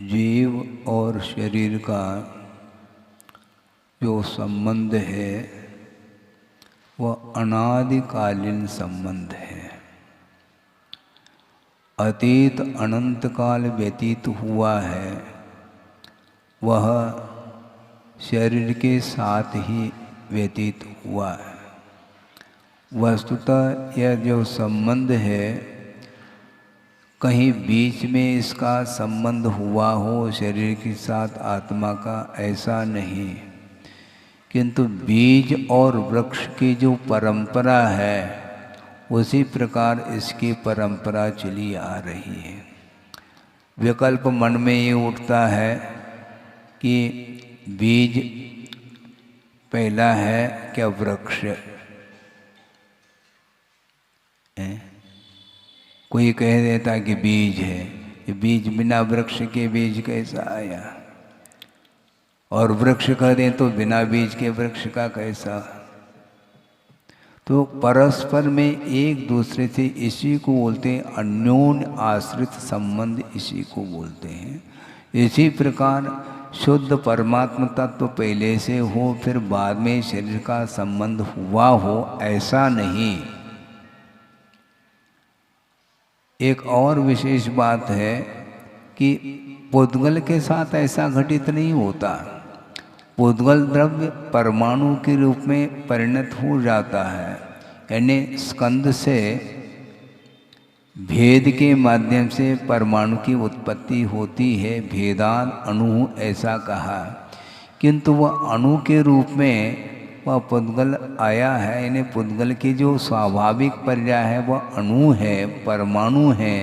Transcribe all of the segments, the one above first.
जीव और शरीर का जो संबंध है वह अनादिकालीन संबंध है। अतीत अनंत काल व्यतीत हुआ है, वह शरीर के साथ ही व्यतीत हुआ है। वस्तुतः यह जो संबंध है, कहीं बीच में इसका संबंध हुआ हो शरीर के साथ आत्मा का, ऐसा नहीं। किंतु बीज और वृक्ष की जो परंपरा है, उसी प्रकार इसकी परंपरा चली आ रही है। विकल्प मन में ये उठता है कि बीज पहला है क्या वृक्ष है? कोई कह देता कि बीज है, ये बीज बिना वृक्ष के बीज कैसा आया? और वृक्ष कह दें तो बिना बीज के वृक्ष का कैसा? तो परस्पर में एक दूसरे से इसी को बोलते हैं अन्योन्य आश्रित संबंध, इसी को बोलते हैं। इसी प्रकार शुद्ध परमात्मा तत्व पहले से हो फिर बाद में शरीर का संबंध हुआ हो, ऐसा नहीं। एक और विशेष बात है कि पुद्गल के साथ ऐसा घटित नहीं होता। पुद्गल द्रव्य परमाणु के रूप में परिणत हो जाता है, यानी स्कंद से भेद के माध्यम से परमाणु की उत्पत्ति होती है। भेदान अणु ऐसा कहा, किंतु वह अणु के रूप में वह पुद्गल आया है। यानी पुद्गल की जो स्वाभाविक पर्याय है वह अणु है, परमाणु है,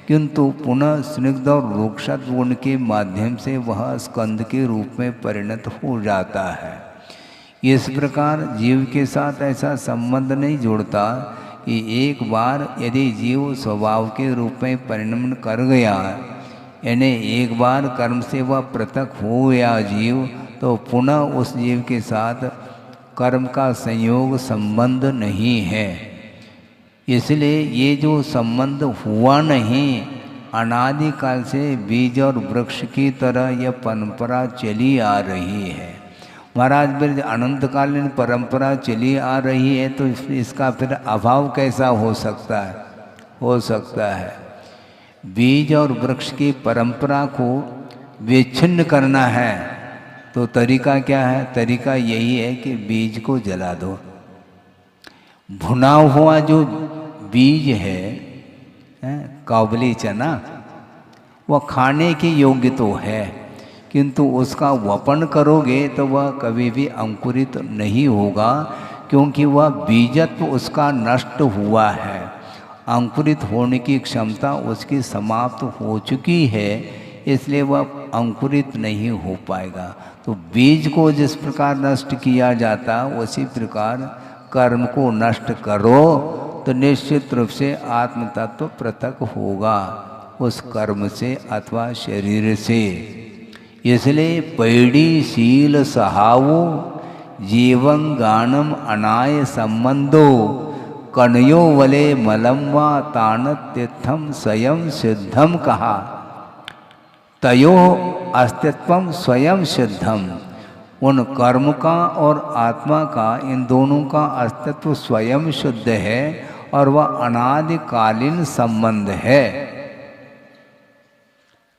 किंतु पुनः स्निग्ध और रूक्षत गुण के माध्यम से वह स्कंद के रूप में परिणत हो जाता है। इस प्रकार जीव के साथ ऐसा संबंध नहीं जुड़ता कि एक बार यदि जीव स्वभाव के रूप में परिणमन कर गया, यानी एक बार कर्म से वह पृथक हो गया जीव, तो पुनः उस जीव के साथ कर्म का संयोग संबंध नहीं है। इसलिए ये जो संबंध हुआ नहीं, अनादिकाल से बीज और वृक्ष की तरह यह परंपरा चली आ रही है। महाराज फिर अनंतकालीन परंपरा चली आ रही है तो इसका फिर अभाव कैसा हो सकता है? हो सकता है। बीज और वृक्ष की परंपरा को विच्छिन्न करना है तो तरीका क्या है? तरीका यही है कि बीज को जला दो। भुना हुआ जो बीज है, काबुली चना, वह खाने के योग्य तो है, किंतु उसका वपन करोगे तो वह कभी भी अंकुरित नहीं होगा, क्योंकि वह बीजत्व उसका नष्ट हुआ है। अंकुरित होने की क्षमता उसकी समाप्त हो चुकी है, इसलिए वह अंकुरित नहीं हो पाएगा। तो बीज को जिस प्रकार नष्ट किया जाता, उसी प्रकार कर्म को नष्ट करो तो निश्चित रूप से आत्म तत्व पृथक होगा उस कर्म से अथवा शरीर से। इसलिए पैड़ी शील सहावो जीवं गानम अनाय संबंधो कणयो वले मलम वा तानत्यथम स्वयं सिद्धम कहा। तयो अस्तित्वम स्वयं सिद्धम। उन कर्म का और आत्मा का, इन दोनों का अस्तित्व स्वयं शुद्ध है और वह अनादिकालीन संबंध है।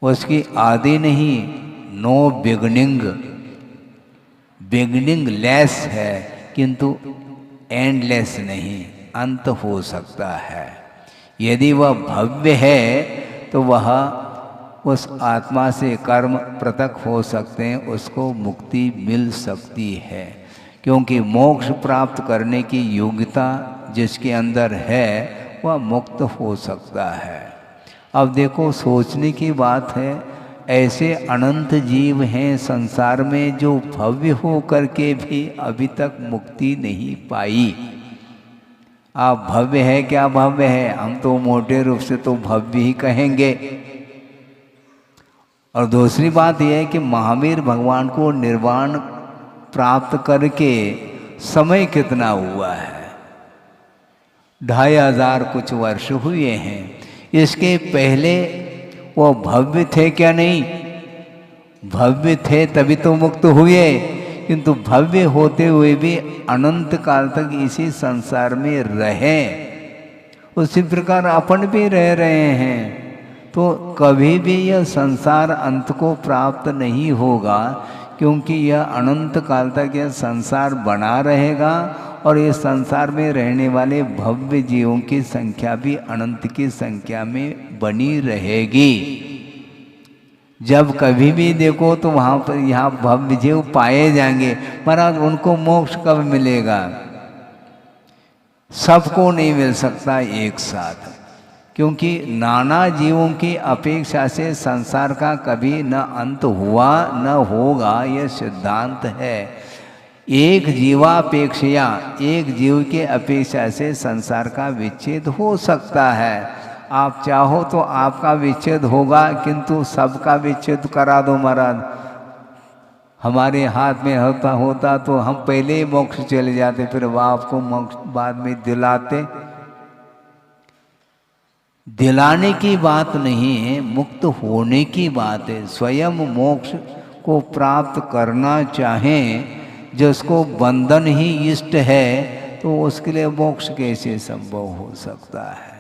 उसकी आदि नहीं, नो बिगनिंग, बिगनिंग लेस है किंतु एंडलेस नहीं, अंत हो सकता है। यदि वह भव्य है तो वह उस आत्मा से कर्म पृथक हो सकते हैं, उसको मुक्ति मिल सकती है, क्योंकि मोक्ष प्राप्त करने की योग्यता जिसके अंदर है वह मुक्त हो सकता है। अब देखो, सोचने की बात है, ऐसे अनंत जीव हैं संसार में जो भव्य हो करके भी अभी तक मुक्ति नहीं पाई। आप भव्य है क्या? भव्य है, हम तो मोटे रूप से तो भव्य ही कहेंगे। और दूसरी बात यह है कि महावीर भगवान को निर्वाण प्राप्त करके समय कितना हुआ है? 2500 कुछ वर्ष हुए हैं। इसके पहले वो भव्य थे क्या? नहीं, भव्य थे तभी तो मुक्त हुए, किंतु भव्य होते हुए भी अनंत काल तक इसी संसार में रहे। उसी प्रकार अपन भी रह रहे हैं। तो कभी भी यह संसार अंत को प्राप्त नहीं होगा, क्योंकि यह अनंत काल तक यह संसार बना रहेगा और ये संसार में रहने वाले भव्य जीवों की संख्या भी अनंत की संख्या में बनी रहेगी। जब कभी भी देखो तो वहाँ पर यहाँ भव्य जीव पाए जाएंगे, महाराज उनको मोक्ष कब मिलेगा? सबको नहीं मिल सकता एक साथ, क्योंकि नाना जीवों की अपेक्षा से संसार का कभी न अंत हुआ न होगा, यह सिद्धांत है। एक जीवापेक्षया, एक जीव के अपेक्षा से संसार का विच्छेद हो सकता है। आप चाहो तो आपका विच्छेद होगा, किंतु सबका विच्छेद करा दो महाराज, हमारे हाथ में होता तो हम पहले ही मोक्ष चले जाते, फिर वह आपको मोक्ष बाद में दिलाते। दिलाने की बात नहीं है, मुक्त होने की बात है। स्वयं मोक्ष को प्राप्त करना चाहें, जिसको बंधन ही इष्ट है, तो उसके लिए मोक्ष कैसे संभव हो सकता है?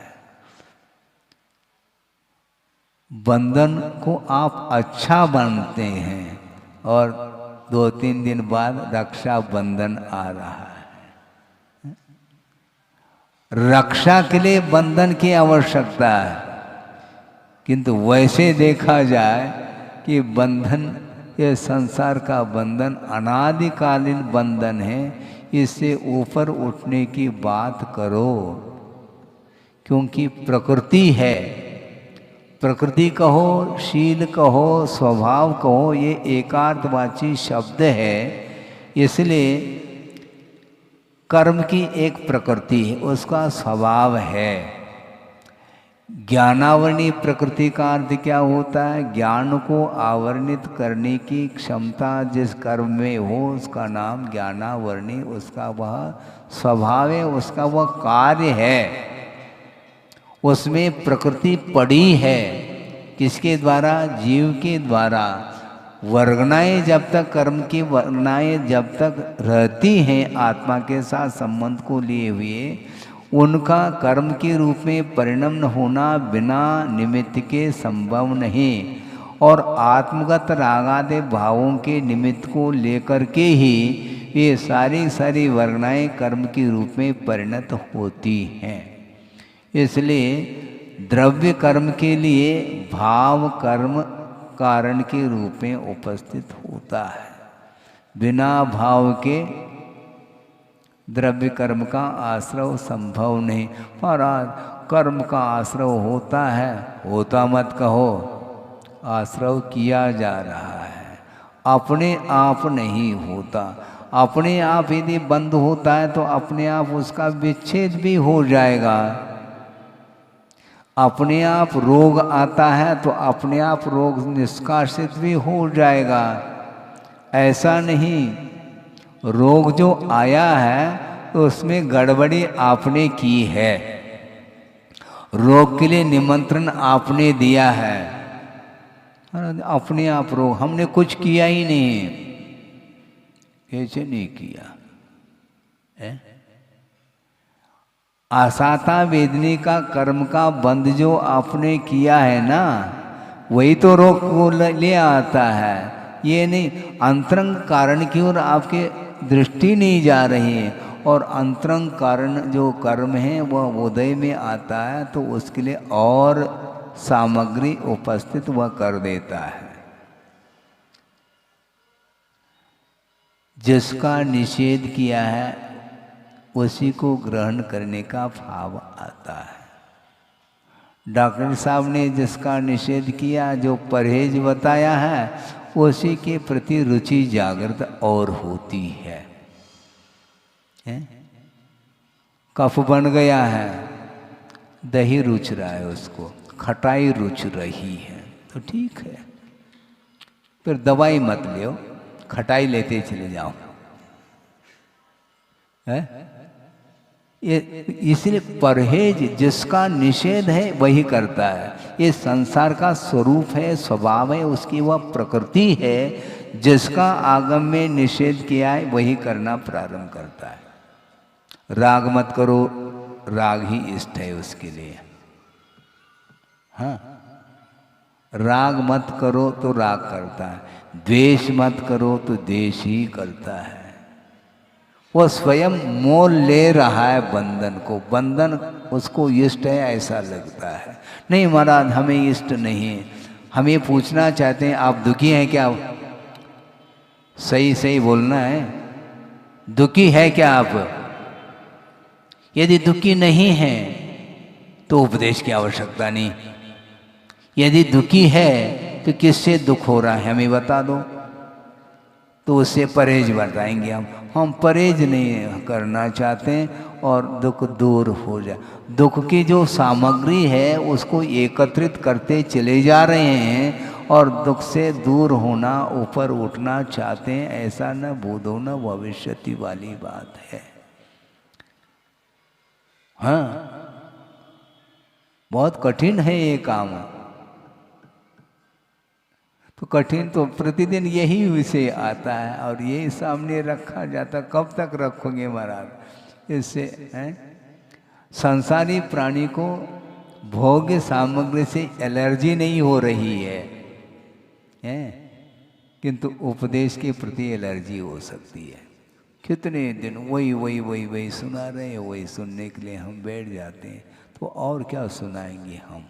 बंधन को आप अच्छा बनते हैं और 2-3 दिन बाद रक्षा बंधन आ रहा है। रक्षा के लिए बंधन की आवश्यकता है, किंतु वैसे देखा जाए कि बंधन, ये संसार का बंधन अनादिकालीन बंधन है, इससे ऊपर उठने की बात करो। क्योंकि प्रकृति है, प्रकृति कहो, शील कहो, स्वभाव कहो, ये एकार्थवाची शब्द है। इसलिए कर्म की एक प्रकृति है, उसका स्वभाव है। ज्ञानावरणी प्रकृति का अर्थ क्या होता है? ज्ञान को आवरणित करने की क्षमता जिस कर्म में हो, उसका नाम ज्ञानावरणी, उसका वह स्वभाव है, उसका वह कार्य है। उसमें प्रकृति पड़ी है, किसके द्वारा? जीव के द्वारा। वर्गनाएं जब तक, कर्म की वर्गनाएं जब तक रहती हैं आत्मा के साथ संबंध को लिए हुए, उनका कर्म के रूप में परिणमन होना बिना निमित्त के संभव नहीं। और आत्मगत रागादि भावों के निमित्त को लेकर के ही ये सारी वर्गनाएं कर्म के रूप में परिणत होती हैं। इसलिए द्रव्य कर्म के लिए भाव कर्म कारण के रूप में उपस्थित होता है। बिना भाव के द्रव्य कर्म का आश्रव संभव नहीं। महाराज कर्म का आश्रव होता है, होता मत कहो, आश्रव किया जा रहा है, अपने आप नहीं होता। अपने आप यदि बंद होता है तो अपने आप उसका विच्छेद भी हो जाएगा। अपने आप रोग आता है तो अपने आप रोग निष्कासित भी हो जाएगा। ऐसा नहीं, रोग जो आया है तो उसमें गड़बड़ी आपने की है, रोग के लिए निमंत्रण आपने दिया है। अपने आप रोग, हमने कुछ किया ही नहीं। कैसे नहीं किया है? आसाता वेदनी का कर्म का बंध जो आपने किया है ना, वही तो रोग को ले आता है। ये नहीं, अंतरंग कारण की ओर आपके दृष्टि नहीं जा रही है, और अंतरंग कारण जो कर्म है वह उदय में आता है, तो उसके लिए और सामग्री उपस्थित वह कर देता है। जिसका निषेध किया है उसी को ग्रहण करने का भाव आता है। डॉक्टर साहब ने जिसका निषेध किया, जो परहेज बताया है, उसी के प्रति रुचि जागृत और होती है। कफ बन गया है, दही रुच रहा है, उसको खटाई रुच रही है, तो ठीक है, फिर दवाई मत लो, खटाई लेते चले जाओ। है ये इसलिए परहेज जिसका निषेध है वही करता है। ये संसार का स्वरूप है, स्वभाव है, उसकी वह प्रकृति है। जिसका आगम में निषेध किया है वही करना प्रारंभ करता है। राग मत करो, राग ही इष्ट है उसके लिए। हाँ, राग मत करो तो राग करता है, द्वेष मत करो तो द्वेष ही करता है। वो स्वयं मोल ले रहा है बंधन को, बंधन उसको इष्ट है ऐसा लगता है। नहीं महाराज हमें इष्ट नहीं है। हम ये पूछना चाहते हैं आप दुखी हैं क्या? सही सही बोलना है, दुखी है क्या आप? यदि दुखी नहीं है तो उपदेश की आवश्यकता नहीं। यदि दुखी है तो किससे दुख हो रहा है हमें बता दो, तो उससे परहेज बताएंगे हम परहेज नहीं करना चाहते हैं और दुख दूर हो जाए। दुख की जो सामग्री है उसको एकत्रित करते चले जा रहे हैं और दुख से दूर होना, ऊपर उठना चाहते हैं, ऐसा न भूतो न भविष्यति वाली बात है। हाँ, बहुत कठिन है ये काम। तो कठिन तो प्रतिदिन यही विषय आता है और यही सामने रखा जाता। कब तक रखोगे महाराज? इससे संसारी प्राणी को भोग्य सामग्री से एलर्जी नहीं हो रही है, किंतु उपदेश के प्रति एलर्जी हो सकती है। कितने दिन वही सुना रहे हैं, वही सुनने के लिए हम बैठ जाते हैं। तो और क्या सुनाएंगे हम?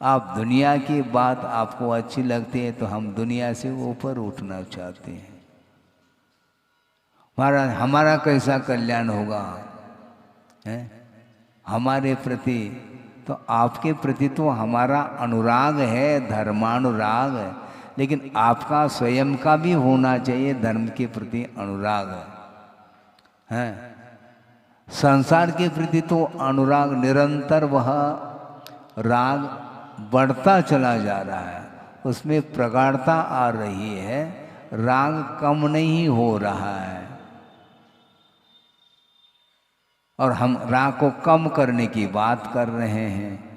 आप दुनिया की बात आपको अच्छी लगती है तो हम दुनिया से ऊपर उठना चाहते हैं। हमारा कैसा कल्याण होगा हमारे प्रति? तो आपके प्रति तो हमारा अनुराग है, धर्मानुराग है, लेकिन आपका स्वयं का भी होना चाहिए धर्म के प्रति अनुराग है। संसार के प्रति तो अनुराग निरंतर, वह राग बढ़ता चला जा रहा है, उसमें प्रगाढ़ता आ रही है, राग कम नहीं हो रहा है। और हम राग को कम करने की बात कर रहे हैं।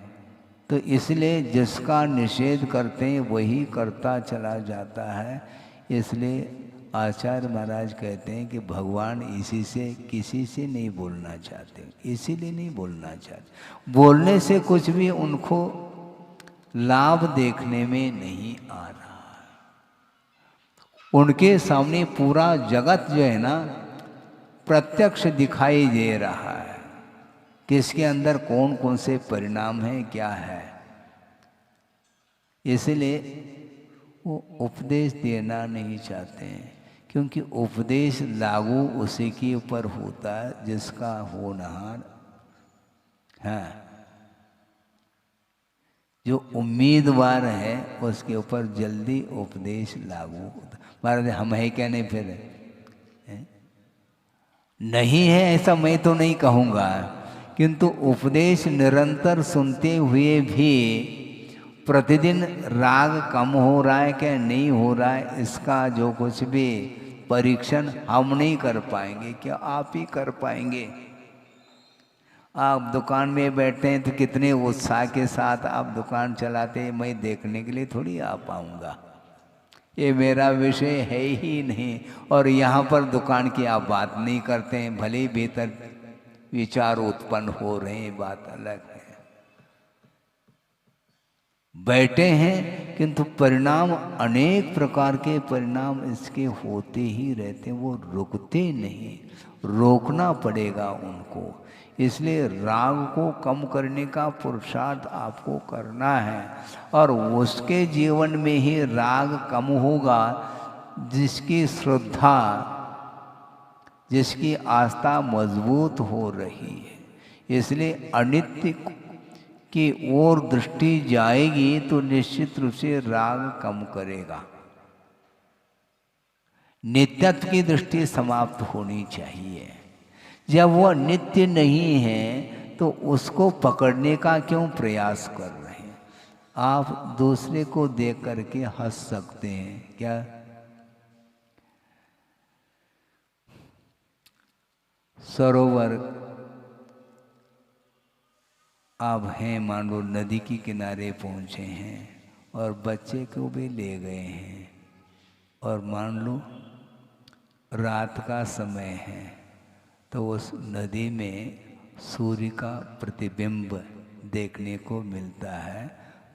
तो इसलिए जिसका निषेध करते हैं वही करता चला जाता है। इसलिए आचार्य महाराज कहते हैं कि भगवान इसी से किसी से नहीं बोलना चाहते, इसीलिए नहीं बोलना चाहते। बोलने से कुछ भी उनको लाभ देखने में नहीं आ रहा है। उनके सामने पूरा जगत जो है ना प्रत्यक्ष दिखाई दे रहा है कि इसके अंदर कौन कौन से परिणाम हैं, क्या है। इसलिए वो उपदेश देना नहीं चाहते हैं, क्योंकि उपदेश लागू उसी के ऊपर होता है जिसका होनहार है। जो उम्मीदवार है उसके ऊपर जल्दी उपदेश लागू होता। महाराज हम है क्या? नहीं फिर नहीं है ऐसा मैं तो नहीं कहूँगा, किंतु उपदेश निरंतर सुनते हुए भी प्रतिदिन राग कम हो रहा है क्या नहीं हो रहा है, इसका जो कुछ भी परीक्षण हम नहीं कर पाएंगे। क्या आप ही कर पाएंगे? आप दुकान में बैठते हैं तो कितने उत्साह के साथ आप दुकान चलाते हैं, मैं देखने के लिए थोड़ी आ पाऊँगा, ये मेरा विषय है ही नहीं। और यहाँ पर दुकान की आप बात नहीं करते हैं, भले ही भीतर विचार उत्पन्न हो रहे हैं, बात अलग है। बैठे हैं किंतु परिणाम, अनेक प्रकार के परिणाम इसके होते ही रहते हैं, वो रुकते नहीं, रोकना पड़ेगा उनको। इसलिए राग को कम करने का पुरुषार्थ आपको करना है, और उसके जीवन में ही राग कम होगा जिसकी श्रद्धा, जिसकी आस्था मजबूत हो रही है। इसलिए अनित्य की ओर दृष्टि जाएगी तो निश्चित रूप से राग कम करेगा। नित्यत्व की दृष्टि समाप्त होनी चाहिए। जब वह नित्य नहीं है तो उसको पकड़ने का क्यों प्रयास कर रहे हैं? आप दूसरे को देख करके हंस सकते हैं क्या? सरोवर आप हैं मान लो नदी के किनारे पहुँचे हैं और बच्चे को भी ले गए हैं, और मान लो रात का समय है, तो उस नदी में सूर्य का प्रतिबिंब देखने को मिलता है,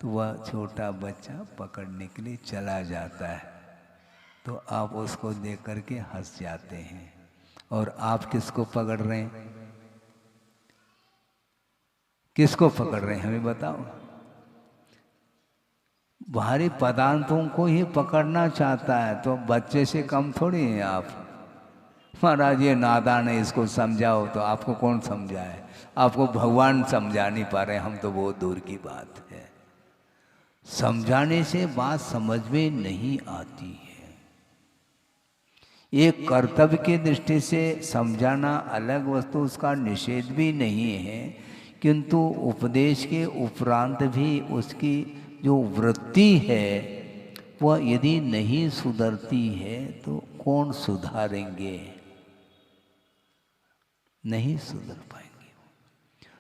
तो वह छोटा बच्चा पकड़ने के लिए चला जाता है, तो आप उसको देख कर के हंस जाते हैं। और आप किसको पकड़ रहे हैं? किसको पकड़ रहे हैं हमें बताओ? बाहरी पदार्थों को ही पकड़ना चाहता है, तो बच्चे से कम थोड़ी हैं आप। महाराज ये नादान है, इसको समझाओ, तो आपको कौन समझाए? आपको भगवान समझा नहीं पा रहे, हम तो बहुत दूर की बात है। समझाने से बात समझ में नहीं आती है। एक कर्तव्य की दृष्टि से समझाना अलग वस्तु, उसका निषेध भी नहीं है, किंतु उपदेश के उपरांत भी उसकी जो वृत्ति है वह यदि नहीं सुधरती है तो कौन सुधारेंगे? नहीं सुधर पाएंगे।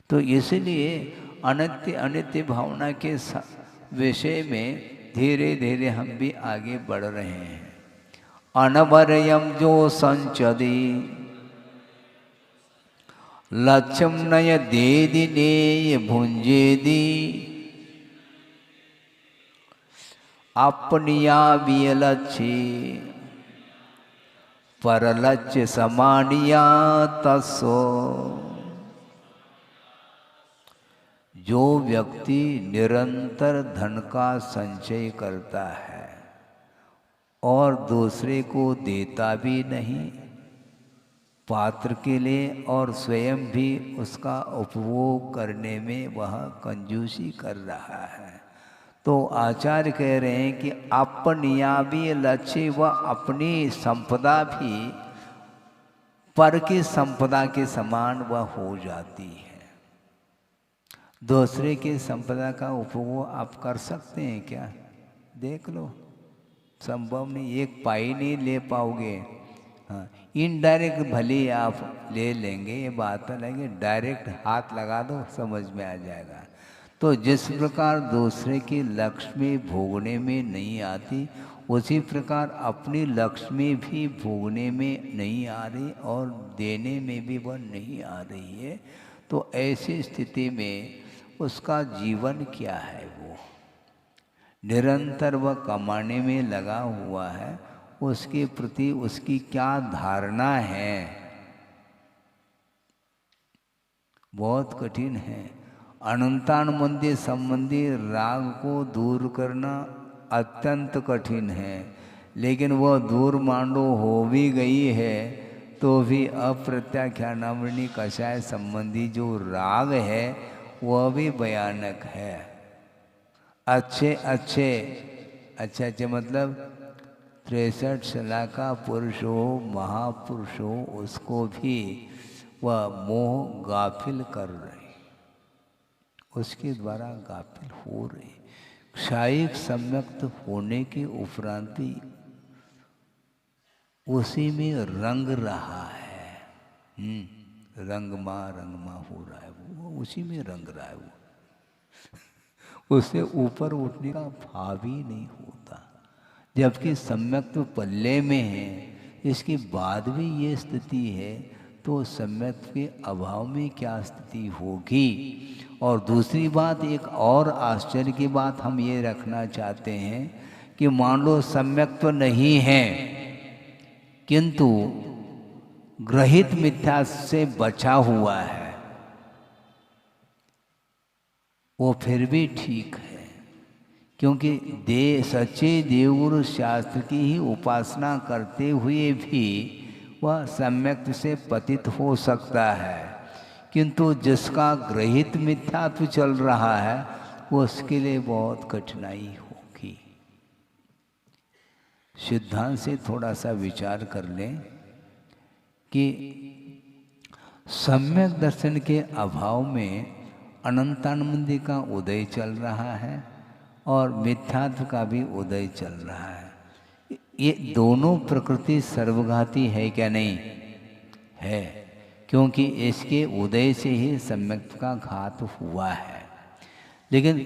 तो इसलिए अनित्य अनित्य भावना के विषय में धीरे धीरे हम भी आगे बढ़ रहे हैं। अनवरयम जो संचदी लक्ष्यम नय देदी ने भुंजेदी अपनिया विलक्ष्य परलक्ष्य समानिया तस्सो। जो व्यक्ति निरंतर धन का संचय करता है और दूसरे को देता भी नहीं पात्र के लिए, और स्वयं भी उसका उपभोग करने में वह कंजूसी कर रहा है, तो आचार्य कह रहे हैं कि अपनियाबी लक्ष्य व अपनी संपदा भी पर की संपदा के समान वह हो जाती है। दूसरे की संपदा का उपभोग आप कर सकते हैं क्या? देख लो, संभव नहीं, एक पाई नहीं ले पाओगे। हाँ, इनडायरेक्ट भले आप ले लेंगे, ये बात अलग है, डायरेक्ट हाथ लगा दो समझ में आ जाएगा। तो जिस प्रकार दूसरे की लक्ष्मी भोगने में नहीं आती, उसी प्रकार अपनी लक्ष्मी भी भोगने में नहीं आ रही और देने में भी वह नहीं आ रही है। तो ऐसी स्थिति में उसका जीवन क्या है? वो निरंतर वह कमाने में लगा हुआ है, उसके प्रति उसकी क्या धारणा है? बहुत कठिन है। अनंतानुबंधी संबंधी राग को दूर करना अत्यंत कठिन है, लेकिन वह दूर मांडो हो भी गई है तो भी अप्रत्याख्यानावृणी कषाय संबंधी जो राग है वह भी भयानक है। अच्छे अच्छे मतलब 63 साल का पुरुष हो, महापुरुष हो, उसको भी वह मोह गाफिल कर रहे, उसके द्वारा गाफिल हो रहे। क्षायिक सम्यक्त होने के उपरांत भी उसी में रंग रहा है। रंगमा हो रहा है, वो उसी में रंग रहा है। वो उससे ऊपर उठने का भाव ही नहीं होता, जबकि सम्यक्त पल्ले में है। इसके बाद भी ये स्थिति है तो सम्यक्त के अभाव में क्या स्थिति होगी? और दूसरी बात, एक और आश्चर्य की बात हम ये रखना चाहते हैं कि मान लो सम्यक्त तो नहीं है, किंतु ग्रहित मिथ्या से बचा हुआ है, वो फिर भी ठीक है, क्योंकि सच्चे देवगुरु शास्त्र की ही उपासना करते हुए भी वह सम्यक्त से पतित हो सकता है, किंतु जिसका ग्रहित मिथ्यात्व चल रहा है वो उसके लिए बहुत कठिनाई होगी। सिद्धांत से थोड़ा सा विचार कर लें कि सम्यक दर्शन के अभाव में अनंतानुबंधी का उदय चल रहा है और मिथ्यात्व का भी उदय चल रहा है। ये दोनों प्रकृति सर्वघाती है क्या? नहीं है, क्योंकि इसके उदय से ही सम्यक का घात हुआ है। लेकिन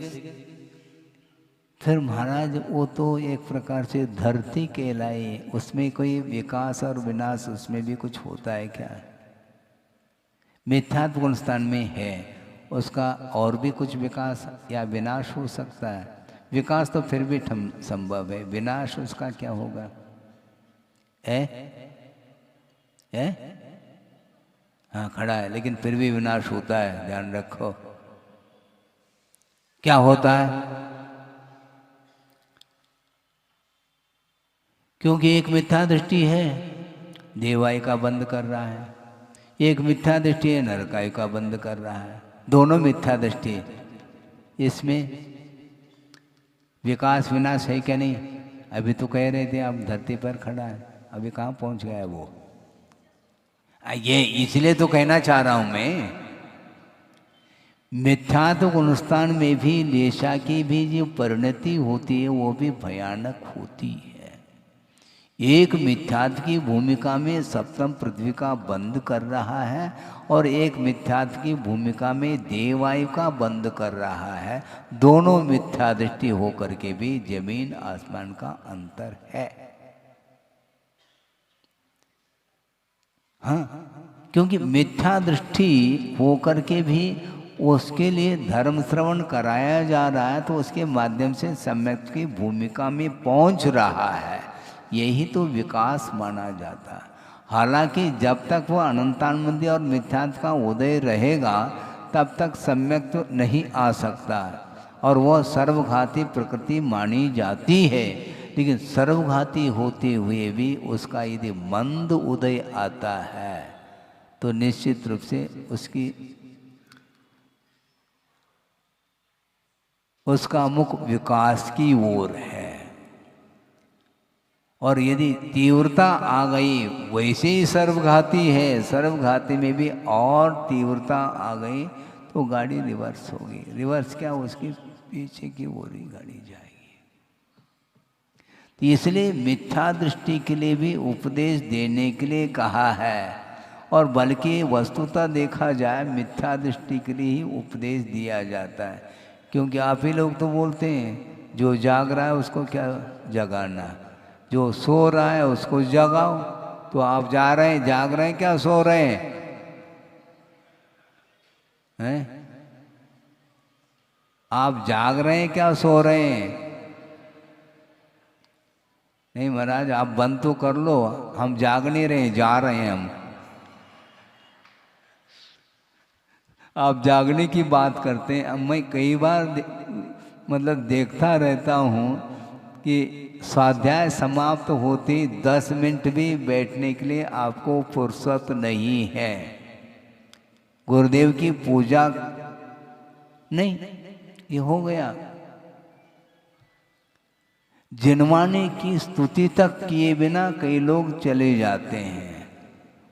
फिर महाराज वो तो एक प्रकार से धरती कहलाई, उसमें कोई विकास और विनाश उसमें भी कुछ होता है क्या? मिथ्यात्व गुण स्थान में है, उसका और भी कुछ विकास या विनाश हो सकता है। विकास तो फिर भी संभव है, विनाश उसका क्या होगा? है? हाँ खड़ा है, लेकिन फिर भी विनाश होता है, ध्यान रखो। क्या होता है? क्योंकि एक मिथ्या दृष्टि है, देवाई का बंद कर रहा है, एक मिथ्या दृष्टि है, नरकाई का बंद कर रहा है, दोनों मिथ्या दृष्टि। इसमें विकास विनाश है क्या नहीं? अभी तो कह रहे थे आप धरती पर खड़ा है, अभी कहाँ पहुंच गया वो? ये इसलिए तो कहना चाह रहा हूं मैं, मिथ्यात्व गुणस्थान में भी लेशा की भी जो परिणति होती है वो भी भयानक होती है। एक मिथ्यात्व की भूमिका में सप्तम पृथ्वी का बंद कर रहा है और एक मिथ्यात्व की भूमिका में देवायु का बंद कर रहा है। दोनों मिथ्या दृष्टि होकर के भी जमीन आसमान का अंतर है। हाँ, क्योंकि मिथ्या दृष्टि होकर के भी उसके लिए धर्म श्रवण कराया जा रहा है, तो उसके माध्यम से सम्यक की भूमिका में पहुंच रहा है। यही तो विकास माना जाता है। हालांकि जब तक वह अनंतानंदी और मिथ्यात्व का उदय रहेगा तब तक सम्यक तो नहीं आ सकता और वह सर्वघाती प्रकृति मानी जाती है। लेकिन सर्वघाती होते हुए भी उसका यदि मंद उदय आता है तो निश्चित रूप से उसका मुख विकास की ओर है। और यदि तीव्रता आ गई, वैसे ही सर्वघाती है, सर्वघाती में भी और तीव्रता आ गई तो गाड़ी रिवर्स होगी। रिवर्स क्या, उसकी पीछे की ओर ही गाड़ी जाएगी। तो इसलिए मिथ्या दृष्टि के लिए भी उपदेश देने के लिए कहा है, और बल्कि वस्तुतः देखा जाए मिथ्या दृष्टि के लिए ही उपदेश दिया जाता है। क्योंकि आप ही लोग तो बोलते हैं जो जाग रहा है उसको क्या जगाना, जो सो रहा है उसको जगाओ। तो आप जा रहे हैं, जाग रहे हैं क्या सो रहे हैं? आप जाग रहे हैं क्या सो रहे हैं? नहीं महाराज, आप बंद तो कर लो, हम जाग नहीं रहे, जा रहे हैं हम। आप जागने की बात करते हैं। अब मैं कई बार मतलब देखता रहता हूँ कि स्वाध्याय समाप्त होते 10 मिनट भी बैठने के लिए आपको फुर्सत नहीं है। गुरुदेव की पूजा नहीं, ये हो गया। जिनवाने की स्तुति तक किए बिना कई लोग चले जाते हैं,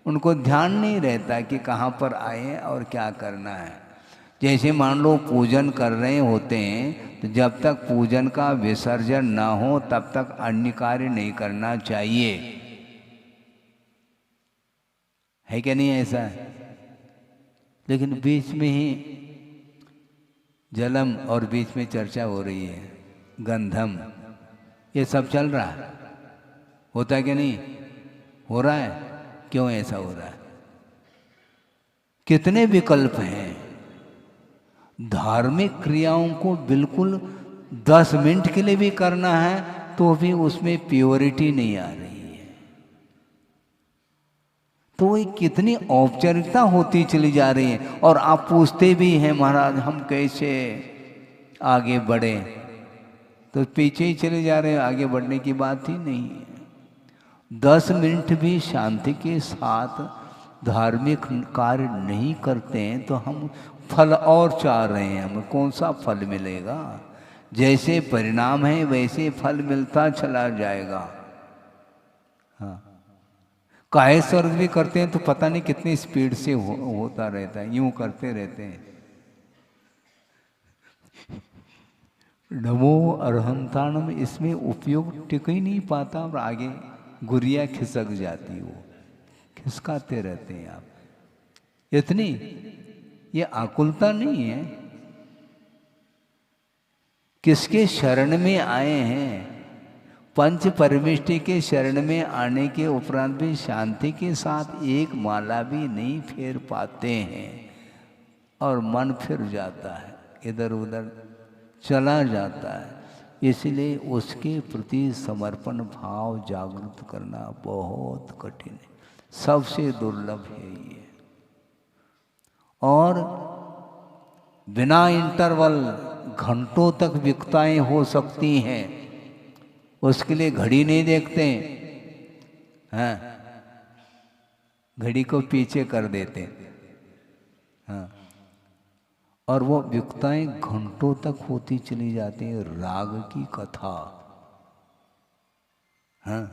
उनको ध्यान नहीं रहता कि कहाँ पर आए और क्या करना है। जैसे मान लो पूजन कर रहे होते हैं तो जब तक पूजन का विसर्जन ना हो तब तक अन्य कार्य नहीं करना चाहिए, है क्या नहीं ऐसा? लेकिन बीच में ही जलम और बीच में चर्चा हो रही है, गंधम, ये सब चल रहा है, होता है कि नहीं हो रहा है? क्यों ऐसा हो रहा है? कितने विकल्प हैं। धार्मिक क्रियाओं को बिल्कुल 10 मिनट के लिए भी करना है तो भी उसमें प्योरिटी नहीं आ रही है। तो ये कितनी औपचारिकता होती चली जा रही है। और आप पूछते भी हैं महाराज हम कैसे आगे बढ़े, तो पीछे ही चले जा रहे हैं, आगे बढ़ने की बात ही नहीं है। 10 मिनट भी शांति के साथ धार्मिक कार्य नहीं करते हैं तो हम फल और चाह रहे हैं, हमें कौन सा फल मिलेगा? जैसे परिणाम है वैसे फल मिलता चला जाएगा। हाँ, काहे स्वर्ग भी करते हैं तो पता नहीं कितनी स्पीड से होता रहता है, यूं करते रहते हैं। नमो अरहंताणम, इसमें उपयोग टिक ही नहीं पाता और आगे गुरिया खिसक जाती, वो खिसकाते रहते हैं आप। इतनी ये आकुलता नहीं है। किसके शरण में आए हैं? पंच परमिष्टि के शरण में आने के उपरांत भी शांति के साथ एक माला भी नहीं फेर पाते हैं और मन फिर जाता है, इधर उधर चला जाता है। इसलिए उसके प्रति समर्पण भाव जागृत करना बहुत कठिन है, सबसे दुर्लभ है ये। और बिना इंटरवल घंटों तक विकताएं हो सकती हैं, उसके लिए घड़ी नहीं देखते हैं, घड़ी को पीछे कर देते हैं, और वो विकताएं घंटों तक होती चली जाती हैं। राग की कथा, हाँ,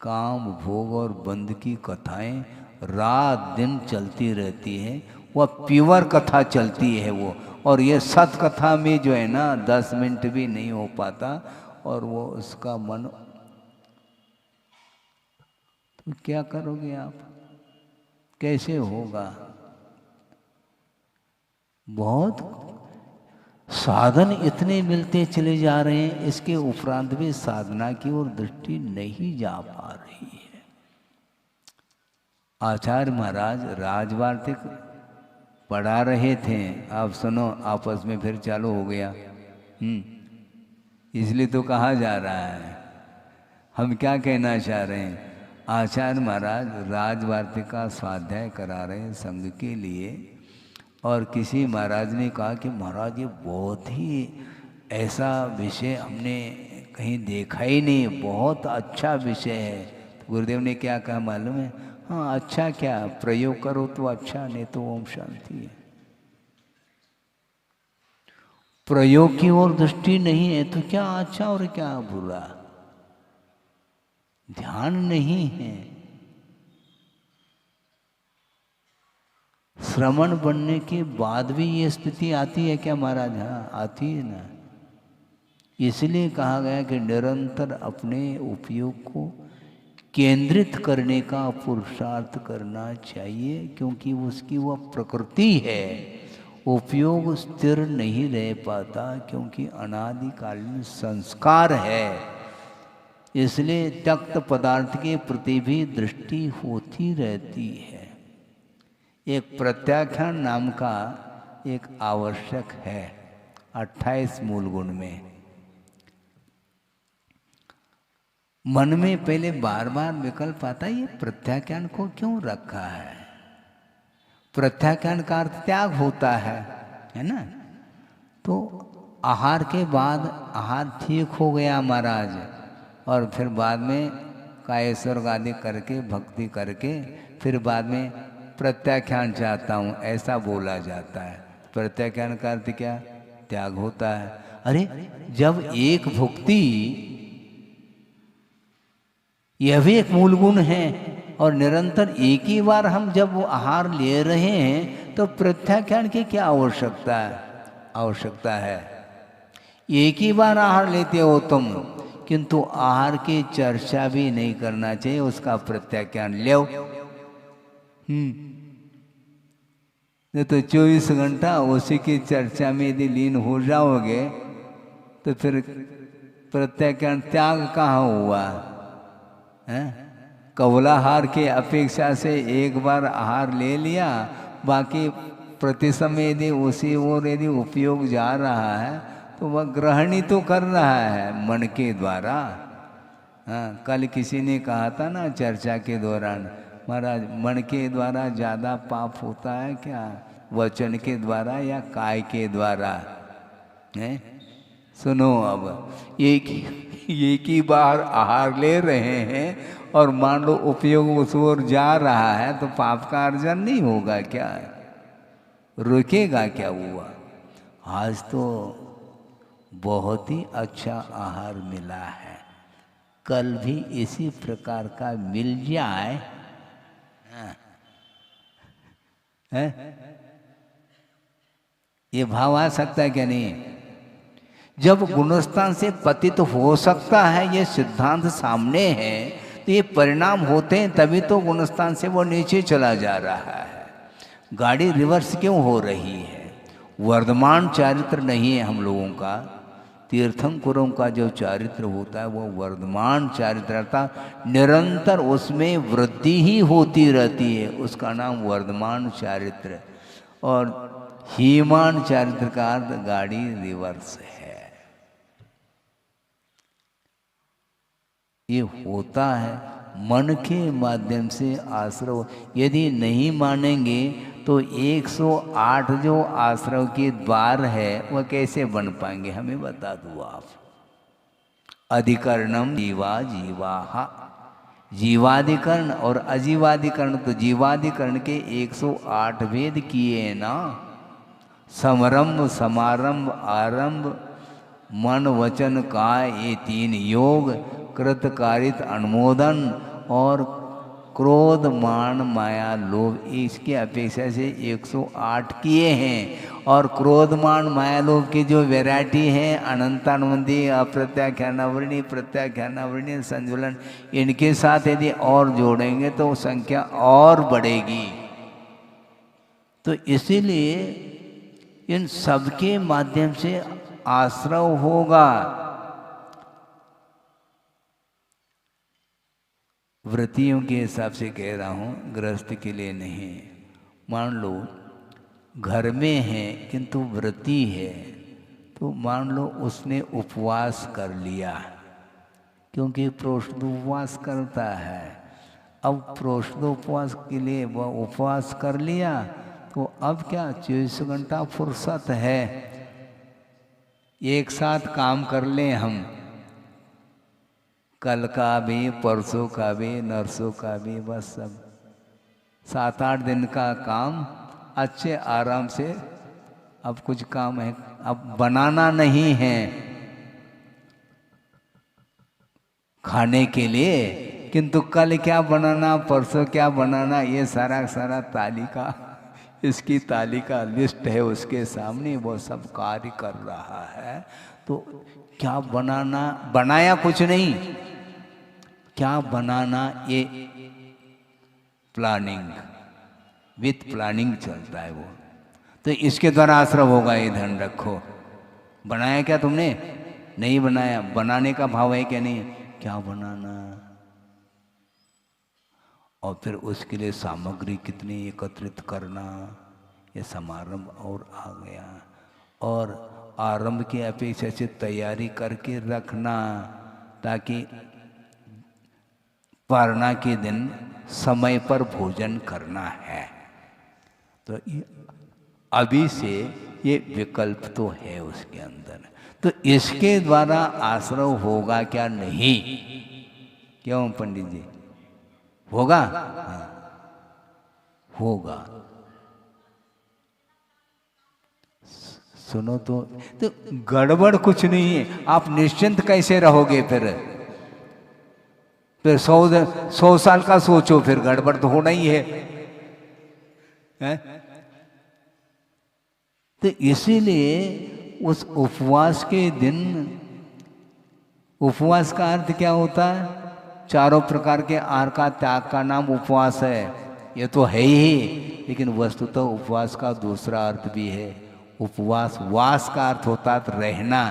काम भोग और बंध की कथाएं रात दिन चलती रहती है, वह प्योर कथा चलती है वो। और ये सत कथा में जो है ना 10 मिनट भी नहीं हो पाता, और वो उसका मन, तो क्या करोगे आप, कैसे होगा? बहुत साधन इतने मिलते चले जा रहे हैं, इसके उपरांत भी साधना की ओर दृष्टि नहीं जा पा रही है। आचार्य महाराज राजवार्तिक पढ़ा रहे थे, आप सुनो, आपस में फिर चालू हो गया। इसलिए तो कहा जा रहा है, हम क्या कहना चाह रहे हैं। आचार्य महाराज राजवार्तिक का स्वाध्याय करा रहे हैं संघ के लिए, और किसी महाराज ने कहा कि महाराज ये बहुत ही ऐसा विषय हमने कहीं देखा ही नहीं, बहुत अच्छा विषय है। तो गुरुदेव ने क्या कहा मालूम है? हाँ, अच्छा क्या, प्रयोग करो तो अच्छा, नहीं तो ओम शांति है। प्रयोग की ओर दृष्टि नहीं है तो क्या अच्छा और क्या बुरा, ध्यान नहीं है। श्रवण बनने के बाद भी ये स्थिति आती है क्या महाराज? हाँ, आती है ना। इसलिए कहा गया कि निरंतर अपने उपयोग को केंद्रित करने का पुरुषार्थ करना चाहिए, क्योंकि उसकी वह प्रकृति है। उपयोग स्थिर नहीं रह पाता क्योंकि अनादिकालीन संस्कार है। इसलिए त्यक्त पदार्थ के प्रति भी दृष्टि होती रहती है। एक प्रत्याख्यान नाम का एक आवश्यक है 28 मूल गुण में। मन में पहले बार बार विकल्प आता है, ये प्रत्याख्यान को क्यों रखा है? प्रत्याख्यान का अर्थ त्याग होता है ना। तो आहार के बाद आहार ठीक हो गया महाराज, और फिर बाद में कायेश्वर आदि करके भक्ति करके फिर बाद में प्रत्याख्यान चाहता हूँ, ऐसा बोला जाता है। प्रत्याख्यान का अर्थ क्या? त्याग होता है। अरे जब एक भुक्ति, यह भी एक मूल गुण है, और निरंतर एक ही बार हम जब वो आहार ले रहे हैं तो प्रत्याख्यान की क्या आवश्यकता है? एक ही बार आहार लेते हो तुम, किंतु आहार की चर्चा भी नहीं करना चाहिए, उसका प्रत्याख्यान ले। नहीं तो 24 घंटा उसी की चर्चा में यदि लीन हो जाओगे तो फिर प्रत्याख्यान त्याग कहाँ हुआ है? कवलाहार के अपेक्षा से एक बार आहार ले लिया, बाकी प्रति समय यदि उसी ओर यदि उपयोग जा रहा है तो वह ग्रहण ही तो कर रहा है मन के द्वारा। हाँ, कल किसी ने कहा था ना चर्चा के दौरान, महाराज मन के द्वारा ज़्यादा पाप होता है क्या, वचन के द्वारा या काय के द्वारा? है सुनो, अब एक ही बार आहार ले रहे हैं और मान लो उपयोग उस ओर जा रहा है तो पाप का अर्जन नहीं होगा क्या? रुकेगा क्या हुआ? आज तो बहुत ही अच्छा आहार मिला है, कल भी इसी प्रकार का मिल जाए, है? ये भाव आ सकता है क्या? नहीं। जब गुणस्थान से पतित हो सकता है, ये सिद्धांत सामने है, तो ये परिणाम होते हैं, तभी तो गुणस्थान से वो नीचे चला जा रहा है। गाड़ी रिवर्स क्यों हो रही है? वर्धमान चारित्र नहीं है हम लोगों का, तीर्थंकरों का जो चारित्र होता है वो वर्धमान चारित्र अर्थात निरंतर उसमें वृद्धि ही होती रहती है, उसका नाम वर्धमान चारित्र। और हीमान चारित्र का अर्थ गाड़ी रिवर्स है। ये होता है मन के माध्यम से आश्रव। यदि नहीं मानेंगे तो 108 जो आश्रव के द्वार है वह कैसे बन पाएंगे, हमें बता दो आप। अधिकरणम जीवा जीवाहा, जीवाधिकरण और अजीवाधिकरण। तो जीवाधिकरण के 108 भेद किए ना, समरंभ समारंभ आरंभ मन वचन काय, ये 3 योग, कृतकारित अनुमोदन और क्रोध मान माया लोभ, इसके अपेक्षा से 108 किए हैं। और क्रोध मान माया लोभ की जो वैरायटी है अनंतानुबंधी, अप्रत्याख्यानावरणी, प्रत्याख्यानावरणी, संजुलन, इनके साथ यदि और जोड़ेंगे तो संख्या और बढ़ेगी। तो इसीलिए इन सबके माध्यम से आश्रव होगा। व्रतियों के हिसाब से कह रहा हूँ, गृहस्थ के लिए नहीं। मान लो घर में है किंतु व्रती है, तो मान लो उसने उपवास कर लिया, क्योंकि प्रोष्ठोपवास करता है। अब प्रोष्ठोपवास के लिए वह उपवास कर लिया, तो अब क्या 24 घंटा फुर्सत है, एक साथ काम कर लें हम, कल का भी, परसों का भी, नरसों का भी, बस सब 7-8 दिन का काम अच्छे आराम से। अब कुछ काम है, अब बनाना नहीं है खाने के लिए, किंतु कल क्या बनाना, परसों क्या बनाना, ये सारा तालिका, इसकी तालिका लिस्ट है उसके सामने, वो सब कार्य कर रहा है। तो क्या बनाना, बनाया कुछ नहीं, क्या बनाना, ये प्लानिंग, विथ प्लानिंग चलता है वो। तो इसके द्वारा आश्रव होगा, ये ध्यान रखो। बनाया क्या तुमने, नहीं बनाया, बनाने का भाव है क्या नहीं, क्या बनाना, और फिर उसके लिए सामग्री कितनी एकत्रित करना, ये समारंभ और आ गया। और आरंभ की अपेक्षा से तैयारी करके रखना, ताकि पारणा के दिन समय पर भोजन करना है। तो अभी से ये विकल्प तो है उसके अंदर। तो इसके द्वारा आश्रव होगा क्या, नहीं, क्यों पंडित जी, होगा? हाँ, होगा। सुनो तो गड़बड़ कुछ नहीं है। आप निश्चिंत कैसे रहोगे फिर 100 साल का सोचो, फिर गड़बड़ तो होना ही है, हैं? तो इसीलिए उस उपवास के दिन, उपवास का अर्थ क्या होता है, चारों प्रकार के आहार का त्याग का नाम उपवास है, ये तो है ही। लेकिन वस्तुतः उपवास का दूसरा अर्थ भी है। उपवास, वास का अर्थ होता है रहना।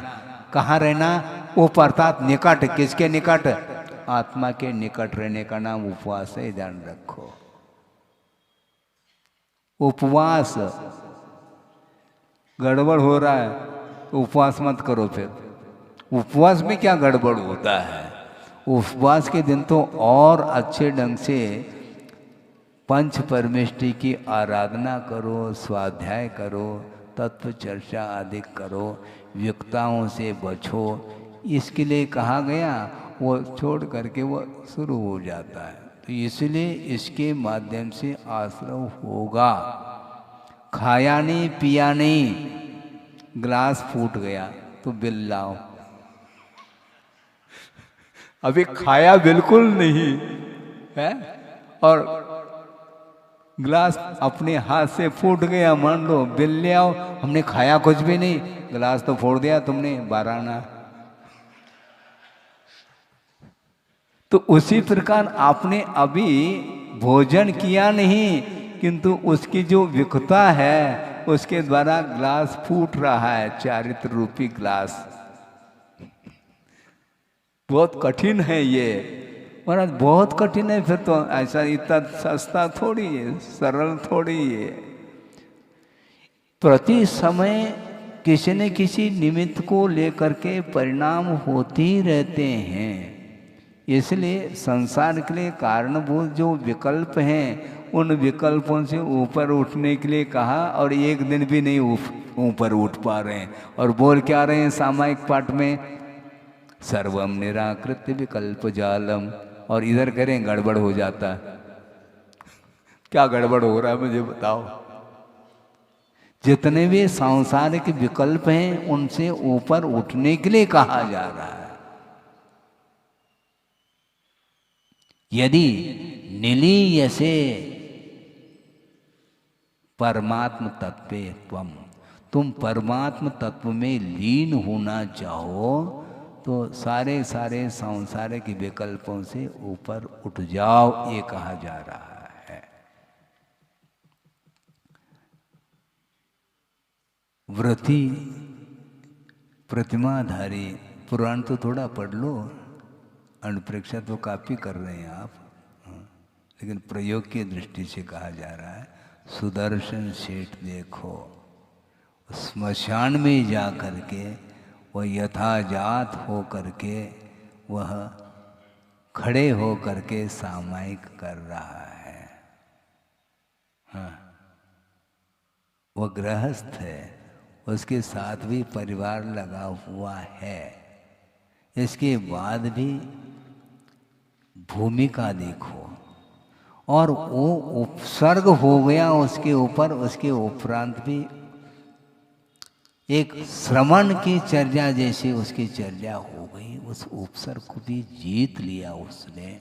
कहाँ रहना, उप अर्थात निकट, किसके निकट, आत्मा के निकट रहने का नाम उपवास है, ध्यान रखो। उपवास गड़बड़ हो रहा है तो उपवास मत करो। फिर उपवास में क्या गड़बड़ होता है, उपवास के दिन तो और अच्छे ढंग से पंच परमेष्टि की आराधना करो, स्वाध्याय करो, तत्व चर्चा आदि करो, वियुक्ताओं से बचो। इसके लिए कहा गया, वो छोड़ करके वो शुरू हो जाता है। तो इसलिए इसके माध्यम से आश्रव होगा। खाया नहीं, पिया नहीं, ग्लास फूट गया तो बिल लाओ। अभी खाया बिल्कुल नहीं है और गिलास अपने हाथ से फूट गया, मान लो, बिल ले आओ। हमने खाया कुछ भी नहीं, गिलास तो फोड़ दिया तुमने, 12 आना। तो उसी प्रकार आपने अभी भोजन किया नहीं, किंतु उसकी जो विकता है उसके द्वारा ग्लास फूट रहा है, चारित्र रूपी ग्लास। बहुत कठिन है ये। महाराज बहुत कठिन है, फिर तो ऐसा इतना सस्ता थोड़ी है, सरल थोड़ी है। प्रति समय किसी न किसी निमित्त को लेकर के परिणाम होते ही रहते हैं। इसलिए संसार के लिए कारणभूत जो विकल्प हैं, उन विकल्पों से ऊपर उठने के लिए कहा, और एक दिन भी नहीं ऊपर उठ पा रहे हैं। और बोल क्या रहे हैं सामायिक पाठ में, सर्वम निराकृत विकल्प जालम। और इधर करें गड़बड़ हो जाता। क्या गड़बड़ हो रहा है मुझे बताओ। जितने भी सांसारिक विकल्प हैं उनसे ऊपर उठने के लिए कहा जा रहा है। यदि निलीयसे परमात्म तत्व त्वम, तुम परमात्म तत्व में लीन होना चाहो तो सारे सारे सांसारिक विकल्पों से ऊपर उठ जाओ, ये कहा जा रहा है। व्रति प्रतिमाधारी, पुराण तो थोड़ा पढ़ लो, अनुप्रेक्षा तो काफी कर रहे हैं आप, लेकिन प्रयोग की दृष्टि से कहा जा रहा है। सुदर्शन सेठ देखो, स्मशान में जा करके वह यथाजात हो करके वह खड़े हो करके सामायिक कर रहा है। हाँ, वह गृहस्थ है, उसके साथ भी परिवार लगा हुआ है। इसके बाद भी भूमिका देखो, और वो उपसर्ग हो गया उसके ऊपर, उसके उपरांत भी एक श्रवण की चर्या जैसे उसकी चर्या हो गई। उस उपसर्ग को भी जीत लिया उसने।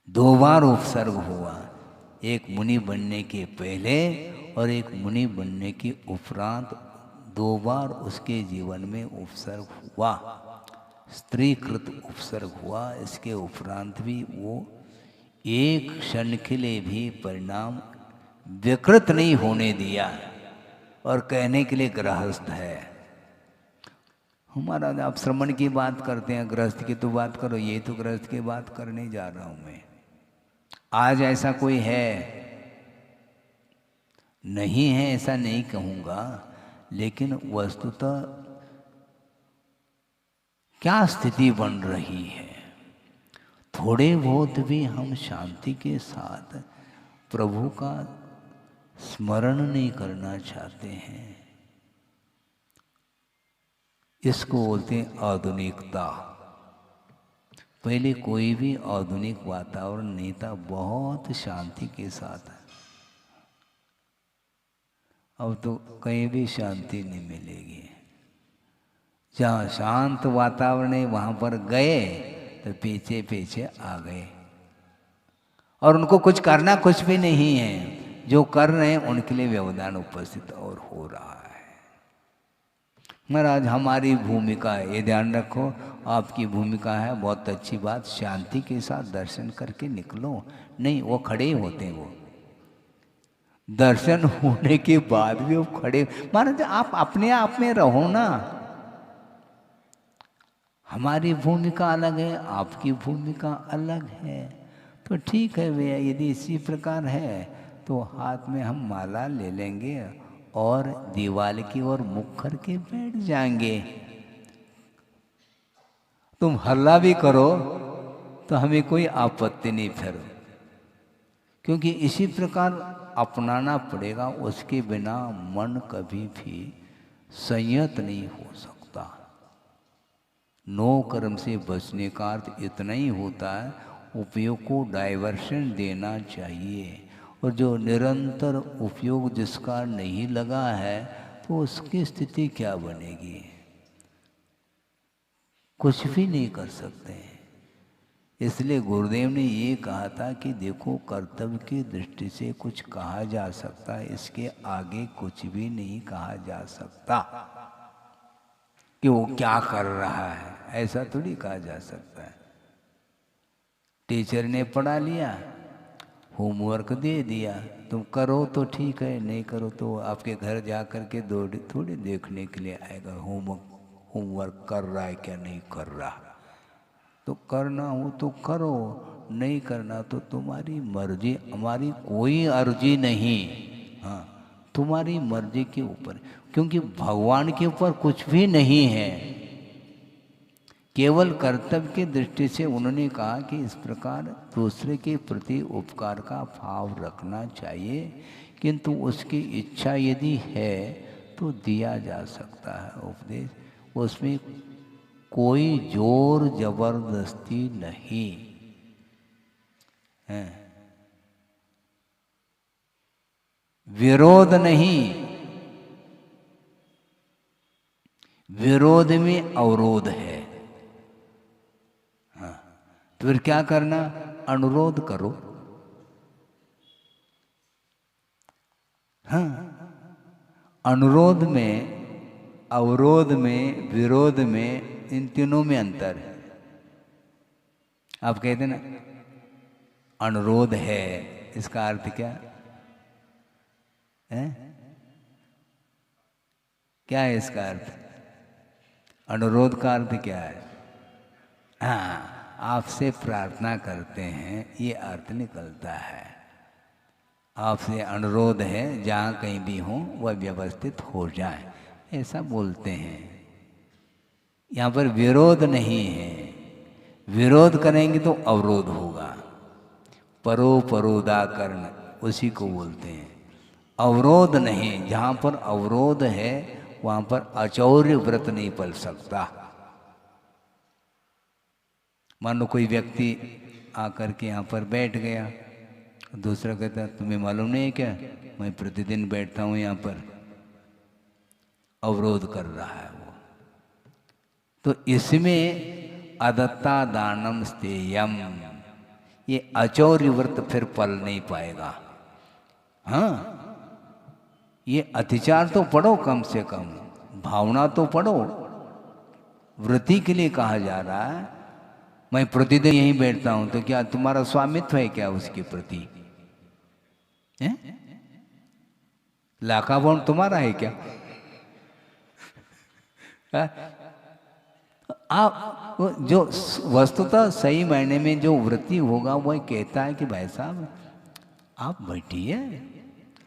2 बार उपसर्ग हुआ, एक मुनि बनने के पहले और एक मुनि बनने के उपरांत। 2 बार उसके जीवन में उपसर्ग हुआ, स्त्रीकृत उपसर्ग हुआ। इसके उपरांत भी वो एक क्षण के लिए भी परिणाम विकृत नहीं होने दिया, और कहने के लिए गृहस्थ है। हमारा आप श्रवण की बात करते हैं, गृहस्थ की तो बात करो, ये तो गृहस्थ की बात करने जा रहा हूं मैं। आज ऐसा कोई है नहीं है, ऐसा नहीं कहूँगा, लेकिन वस्तुतः क्या स्थिति बन रही है। थोड़े बहुत भी हम शांति के साथ प्रभु का स्मरण नहीं करना चाहते हैं। इसको बोलते हैं आधुनिकता। पहले कोई भी आधुनिक वातावरण नहीं था, बहुत शांति के साथ। अब तो कहीं भी शांति नहीं मिलेगी। जहाँ शांत वातावरण है वहाँ पर गए तो पीछे पीछे आ गए, और उनको कुछ करना कुछ भी नहीं है। जो कर रहे हैं उनके लिए व्यवधान उपस्थित और हो रहा है। महाराज हमारी भूमिका है, ये ध्यान रखो, आपकी भूमिका है, बहुत अच्छी बात, शांति के साथ दर्शन करके निकलो। नहीं, वो खड़े ही होते हैं, वो दर्शन होने के बाद भी वो खड़े। महाराज आप अपने आप में रहो ना। हमारी भूमिका अलग है, आपकी भूमिका अलग है, तो ठीक है भैया। यदि इसी प्रकार है तो हाथ में हम माला ले लेंगे और दीवार की ओर मुख करके बैठ जाएंगे। तुम हल्ला भी करो तो हमें कोई आपत्ति नहीं फिर, क्योंकि इसी प्रकार अपनाना पड़ेगा। उसके बिना मन कभी भी संयत नहीं हो सकता। नो कर्म से बचने का अर्थ इतना ही होता है, उपयोग को डाइवर्शन देना चाहिए। और जो निरंतर उपयोग जिसका नहीं लगा है, तो उसकी स्थिति क्या बनेगी? कुछ भी नहीं कर सकते हैं। इसलिए गुरुदेव ने ये कहा था कि देखो, कर्तव्य की दृष्टि से कुछ कहा जा सकता है, इसके आगे कुछ भी नहीं कहा जा सकता। कि वो क्या कर रहा है, ऐसा थोड़ी कहा जा सकता है। टीचर ने पढ़ा लिया, होमवर्क दे दिया, तुम करो तो ठीक है, नहीं करो तो आपके घर जा कर के थोड़ी देखने के लिए आएगा होमवर्क होमवर्क कर रहा है क्या नहीं कर रहा। तो करना हो तो करो, नहीं करना तो तुम्हारी मर्जी, हमारी कोई अर्जी नहीं। हाँ, तुम्हारी मर्जी के ऊपर, क्योंकि भगवान के ऊपर कुछ भी नहीं है। केवल कर्तव्य की दृष्टि से उन्होंने कहा कि इस प्रकार दूसरे के प्रति उपकार का भाव रखना चाहिए, किंतु उसकी इच्छा यदि है तो दिया जा सकता है उपदेश, उसमें कोई जोर जबरदस्ती नहीं है, विरोध नहीं। विरोध में अवरोध है। हाँ, तो फिर क्या करना, अनुरोध करो। हाँ, अनुरोध में, अवरोध में, विरोध में, इन तीनों में अंतर है। आप कहते ना अनुरोध है, इसका अर्थ क्या है? क्या है इसका अर्थ? अनुरोध का अर्थ क्या है? हाँ, आपसे प्रार्थना करते हैं, ये अर्थ निकलता है। आपसे अनुरोध है, जहाँ कहीं भी हो वह व्यवस्थित हो जाए, ऐसा बोलते हैं। यहाँ पर विरोध नहीं है। विरोध करेंगे तो अवरोध होगा। परोपरोधाकरण उसी को बोलते हैं। अवरोध नहीं, जहाँ पर अवरोध है वहाँ पर अचौर्य व्रत नहीं पल सकता। मान लो कोई व्यक्ति आकर के यहाँ पर बैठ गया, दूसरा कहता तुम्हें मालूम नहीं है क्या, मैं प्रतिदिन बैठता हूँ यहाँ पर। अवरोध कर रहा है वो। तो इसमें अदत्ता दानम स्तेयम, ये अचौर्य व्रत फिर पल नहीं पाएगा। हाँ, ये अतिचार तो पढ़ो, कम से कम भावना तो पढ़ो। व्रती के लिए कहा जा रहा है, मैं प्रतिदिन यहीं बैठता हूं, तो क्या तुम्हारा स्वामित्व है क्या उसके प्रति? लाका बॉन्ड तुम्हारा है क्या? आप जो वस्तुतः सही मायने में जो व्रती होगा वह कहता है कि भाई साहब आप बैठिए,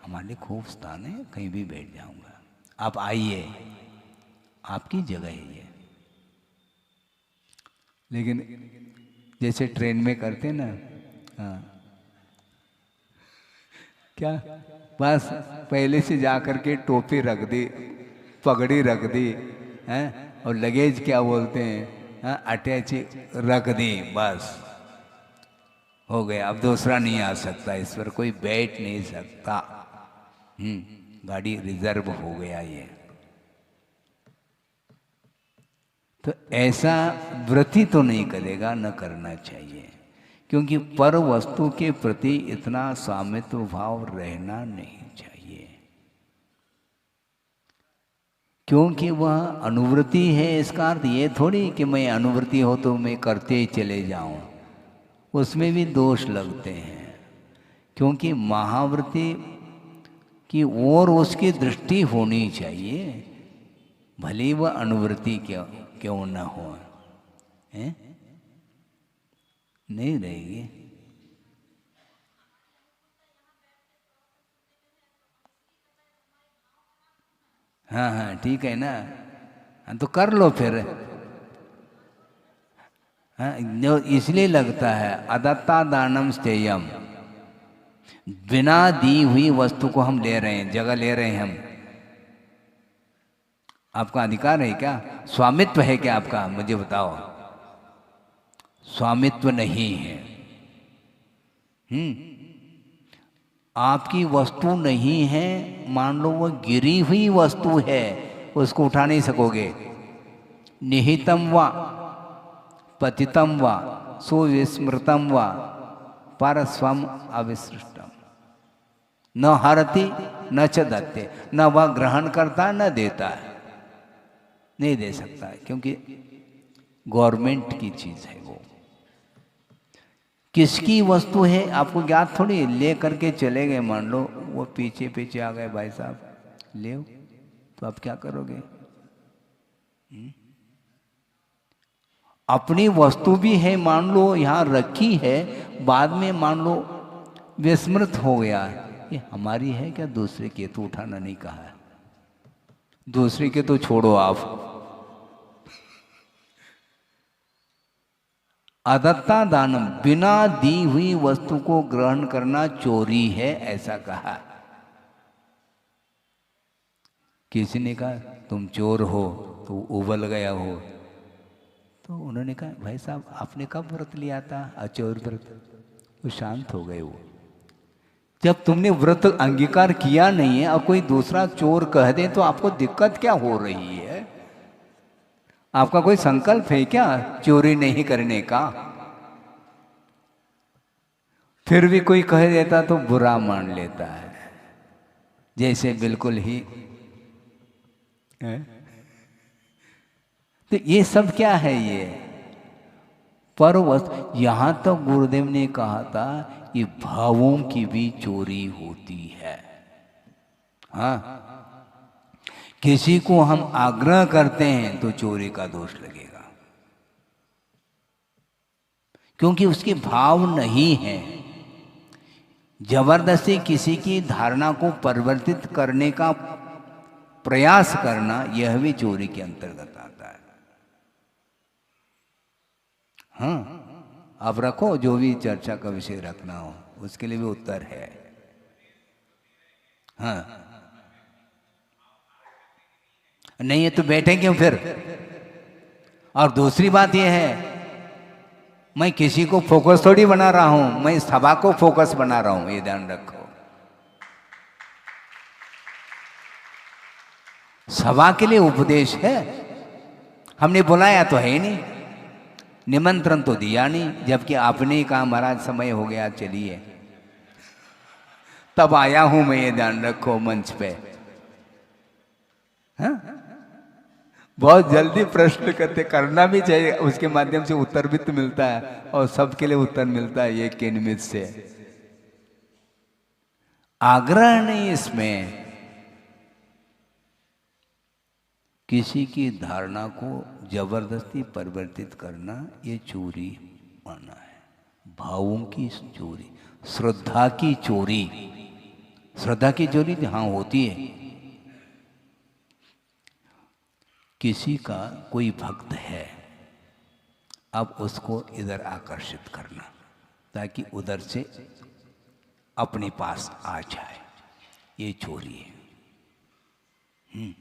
हमारे लिए खूब स्थान है, कहीं भी बैठ जाऊंगा, आप आइए, आपकी जगह है ये। लेकिन जैसे ट्रेन में करते ना, हाँ, क्या बस पहले से जा कर के टोपी रख दी, पगड़ी रख दी, हैं, और लगेज क्या बोलते हैं, हाँ, अटैच रख दी, बस हो गया। अब दूसरा नहीं आ सकता, इस पर कोई बैठ नहीं सकता। गाड़ी रिजर्व हो गया ये। तो ऐसा व्रती तो नहीं करेगा, न करना चाहिए, क्योंकि पर वस्तु के प्रति इतना स्वामित्व भाव रहना नहीं चाहिए, क्योंकि वह अनुवृत्ति है। इसका अर्थ ये थोड़ी कि मैं अनुवृत्ति हो तो मैं करते ही चले जाऊं, उसमें भी दोष लगते हैं, क्योंकि महावृत्ति की ओर उसकी दृष्टि होनी चाहिए, भले वह अनुवृत्ति क्यों न हो, है? नहीं रहेगी। हाँ हाँ, ठीक है ना, हाँ, तो कर लो फिर। हाँ, जो इसलिए लगता है अदत्ता दानम स्तेयम, बिना दी हुई वस्तु को हम ले रहे हैं, जगह ले रहे हैं हम। आपका अधिकार है क्या? स्वामित्व है क्या आपका? मुझे बताओ। स्वामित्व नहीं है। आपकी वस्तु नहीं है, मान लो वो गिरी हुई वस्तु है, उसको उठा नहीं सकोगे। निहितम वा पतितम वा सुविस्मृतम वा परस्वम अविसृष्टम, न हरति न च दत्ते, न वह ग्रहण करता न देता है, नहीं दे सकता है, क्योंकि गवर्नमेंट की चीज है वो। किसकी वस्तु है आपको ज्ञात थोड़ी, ले करके चले गए, मान लो वो पीछे पीछे आ गए, भाई साहब ले, तो आप क्या करोगे? अपनी वस्तु भी है, मान लो यहाँ रखी है, बाद में मान लो विस्मृत हो गया, ये हमारी है क्या दूसरे की? तो उठाना नहीं कहा है, दूसरे के तो छोड़ो आप। अदत्ता दानम, बिना दी हुई वस्तु को ग्रहण करना चोरी है, ऐसा कहा। किसी ने कहा तुम चोर हो, तो उबल गया हो, तो उन्होंने कहा भाई साहब आपने कब व्रत लिया था, अचोर व्रत? वो शांत हो गए। वो जब तुमने व्रत अंगीकार किया नहीं है और कोई दूसरा चोर कह दे तो आपको दिक्कत क्या हो रही है? आपका कोई संकल्प है क्या चोरी नहीं करने का? फिर भी कोई कह देता तो बुरा मान लेता है, जैसे बिल्कुल ही है? तो ये सब क्या है? ये परवश। यहां तक गुरुदेव ने कहा था ये भावों की भी चोरी होती है। हाँ, किसी को हम आग्रह करते हैं तो चोरी का दोष लगेगा, क्योंकि उसके भाव नहीं है। जबरदस्ती किसी की धारणा को परिवर्तित करने का प्रयास करना, यह भी चोरी के अंतर्गत आता है। हाँ, आप रखो जो भी चर्चा का विषय रखना हो, उसके लिए भी उत्तर है। हाँ, नहीं है तो बैठे क्यों फिर? और दूसरी बात यह है, मैं किसी को फोकस थोड़ी बना रहा हूं, मैं सभा को फोकस बना रहा हूं, ये ध्यान रखो। सभा के लिए उपदेश है, हमने बुलाया तो है नहीं, निमंत्रण तो दिया नहीं, जबकि आपने ही कहा महाराज समय हो गया चलिए, तब आया हूं मैं, ये ध्यान रखो मंच पे। हाँ? बहुत जल्दी प्रश्न करते, करना भी चाहिए, उसके माध्यम से उत्तर भी तो मिलता है, और सबके लिए उत्तर मिलता है एक के निमित्त से। आग्रह नहीं इसमें, किसी की धारणा को जबरदस्ती परिवर्तित करना, ये चोरी माना है। भावों की चोरी, श्रद्धा की चोरी। श्रद्धा की चोरी हाँ होती है। किसी का कोई भक्त है, अब उसको इधर आकर्षित करना ताकि उधर से अपने पास आ जाए, ये चोरी है।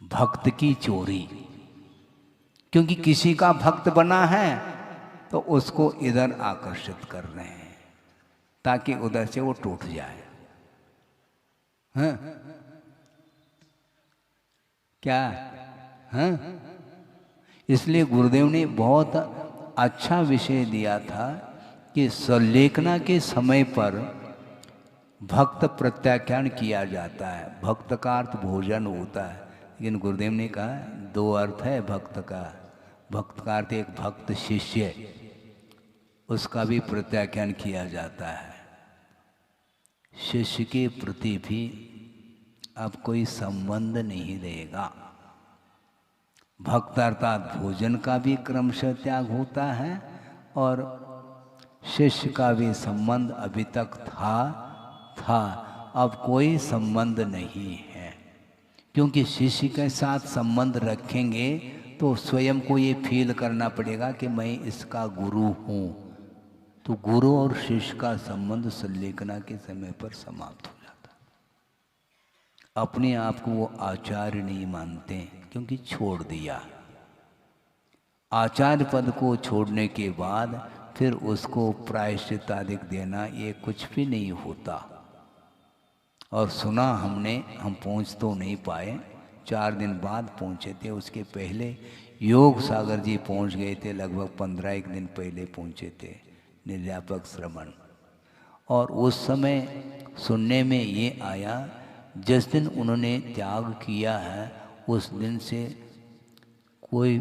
भक्त की चोरी, क्योंकि किसी का भक्त बना है तो उसको इधर आकर्षित कर रहे हैं ताकि उधर से वो टूट जाए। हाँ? क्या? हाँ? इसलिए गुरुदेव ने बहुत अच्छा विषय दिया था कि संलेखना के समय पर भक्त प्रत्याख्यान किया जाता है। भक्त का अर्थ भोजन होता है, लेकिन गुरुदेव ने कहा दो अर्थ है भक्त का। भक्त का अर्थ एक भक्त शिष्य, उसका भी प्रत्याख्यान किया जाता है। शिष्य के प्रति भी अब कोई संबंध नहीं रहेगा। भक्त अर्थात भोजन का भी क्रमशः त्याग होता है, और शिष्य का भी संबंध अभी तक था, अब कोई संबंध नहीं है। क्योंकि शिष्य के साथ संबंध रखेंगे तो स्वयं को ये फील करना पड़ेगा कि मैं इसका गुरु हूँ, तो गुरु और शिष्य का संबंध संलेखना के समय पर समाप्त हो जाता। अपने आप को वो आचार्य नहीं मानते क्योंकि छोड़ दिया। आचार्य पद को छोड़ने के बाद फिर उसको प्रायश्चित आदि देना, ये कुछ भी नहीं होता। और सुना हमने, हम पहुंच तो नहीं पाए, 4 दिन बाद पहुंचे थे। उसके पहले योग सागर जी पहुंच गए थे, लगभग 15 दिन पहले पहुंचे थे, निर्व्यापक श्रवण। और उस समय सुनने में ये आया, जिस दिन उन्होंने त्याग किया है उस दिन से कोई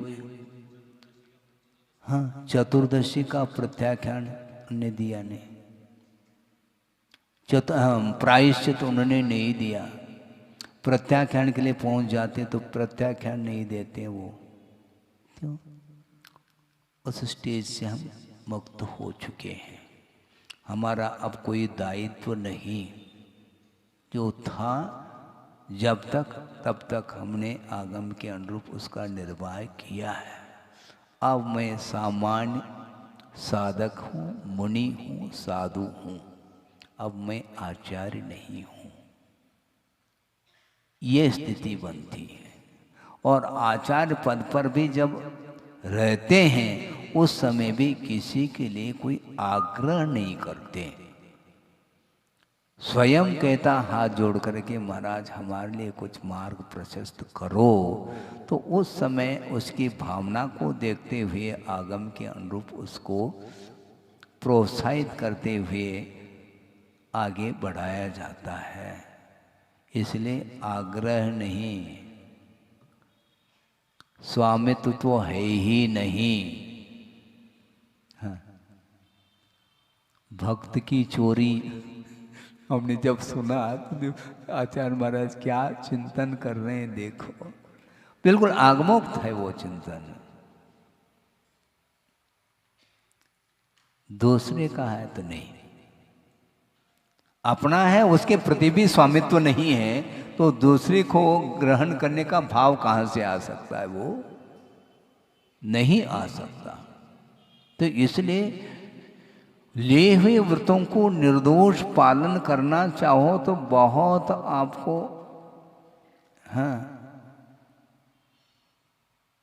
चतुर्दशी का प्रत्याख्यान ने दिया नहीं, प्रायश्चित उन्होंने नहीं दिया। प्रत्याख्यान के लिए पहुंच जाते तो प्रत्याख्यान नहीं देते वो। क्यों? उस स्टेज से हम मुक्त हो चुके हैं। हमारा अब कोई दायित्व नहीं, जो था जब तक तब तक हमने आगम के अनुरूप उसका निर्वाह किया है। अब मैं सामान्य साधक हूँ, मुनि हूँ, साधु हूँ, अब मैं आचार्य नहीं हूँ, ये स्थिति बनती है। और आचार्य पद पर भी जब रहते हैं उस समय भी किसी के लिए कोई आग्रह नहीं करते। स्वयं कहता हाथ जोड़ करके, महाराज हमारे लिए कुछ मार्ग प्रशस्त करो, तो उस समय उसकी भावना को देखते हुए आगम के अनुरूप उसको प्रोत्साहित करते हुए आगे बढ़ाया जाता है। इसलिए आग्रह नहीं, स्वामित्व तो है ही नहीं। हाँ। भक्त की चोरी हमने जब सुना तो आचार्य महाराज क्या चिंतन कर रहे हैं, देखो बिल्कुल आगमोक्त है वो चिंतन। दूसरे का है तो नहीं, अपना है उसके प्रति भी स्वामित्व नहीं है, तो दूसरे को ग्रहण करने का भाव कहां से आ सकता है? वो नहीं आ सकता। तो इसलिए लिए हुए व्रतों को निर्दोष पालन करना चाहो तो बहुत आपको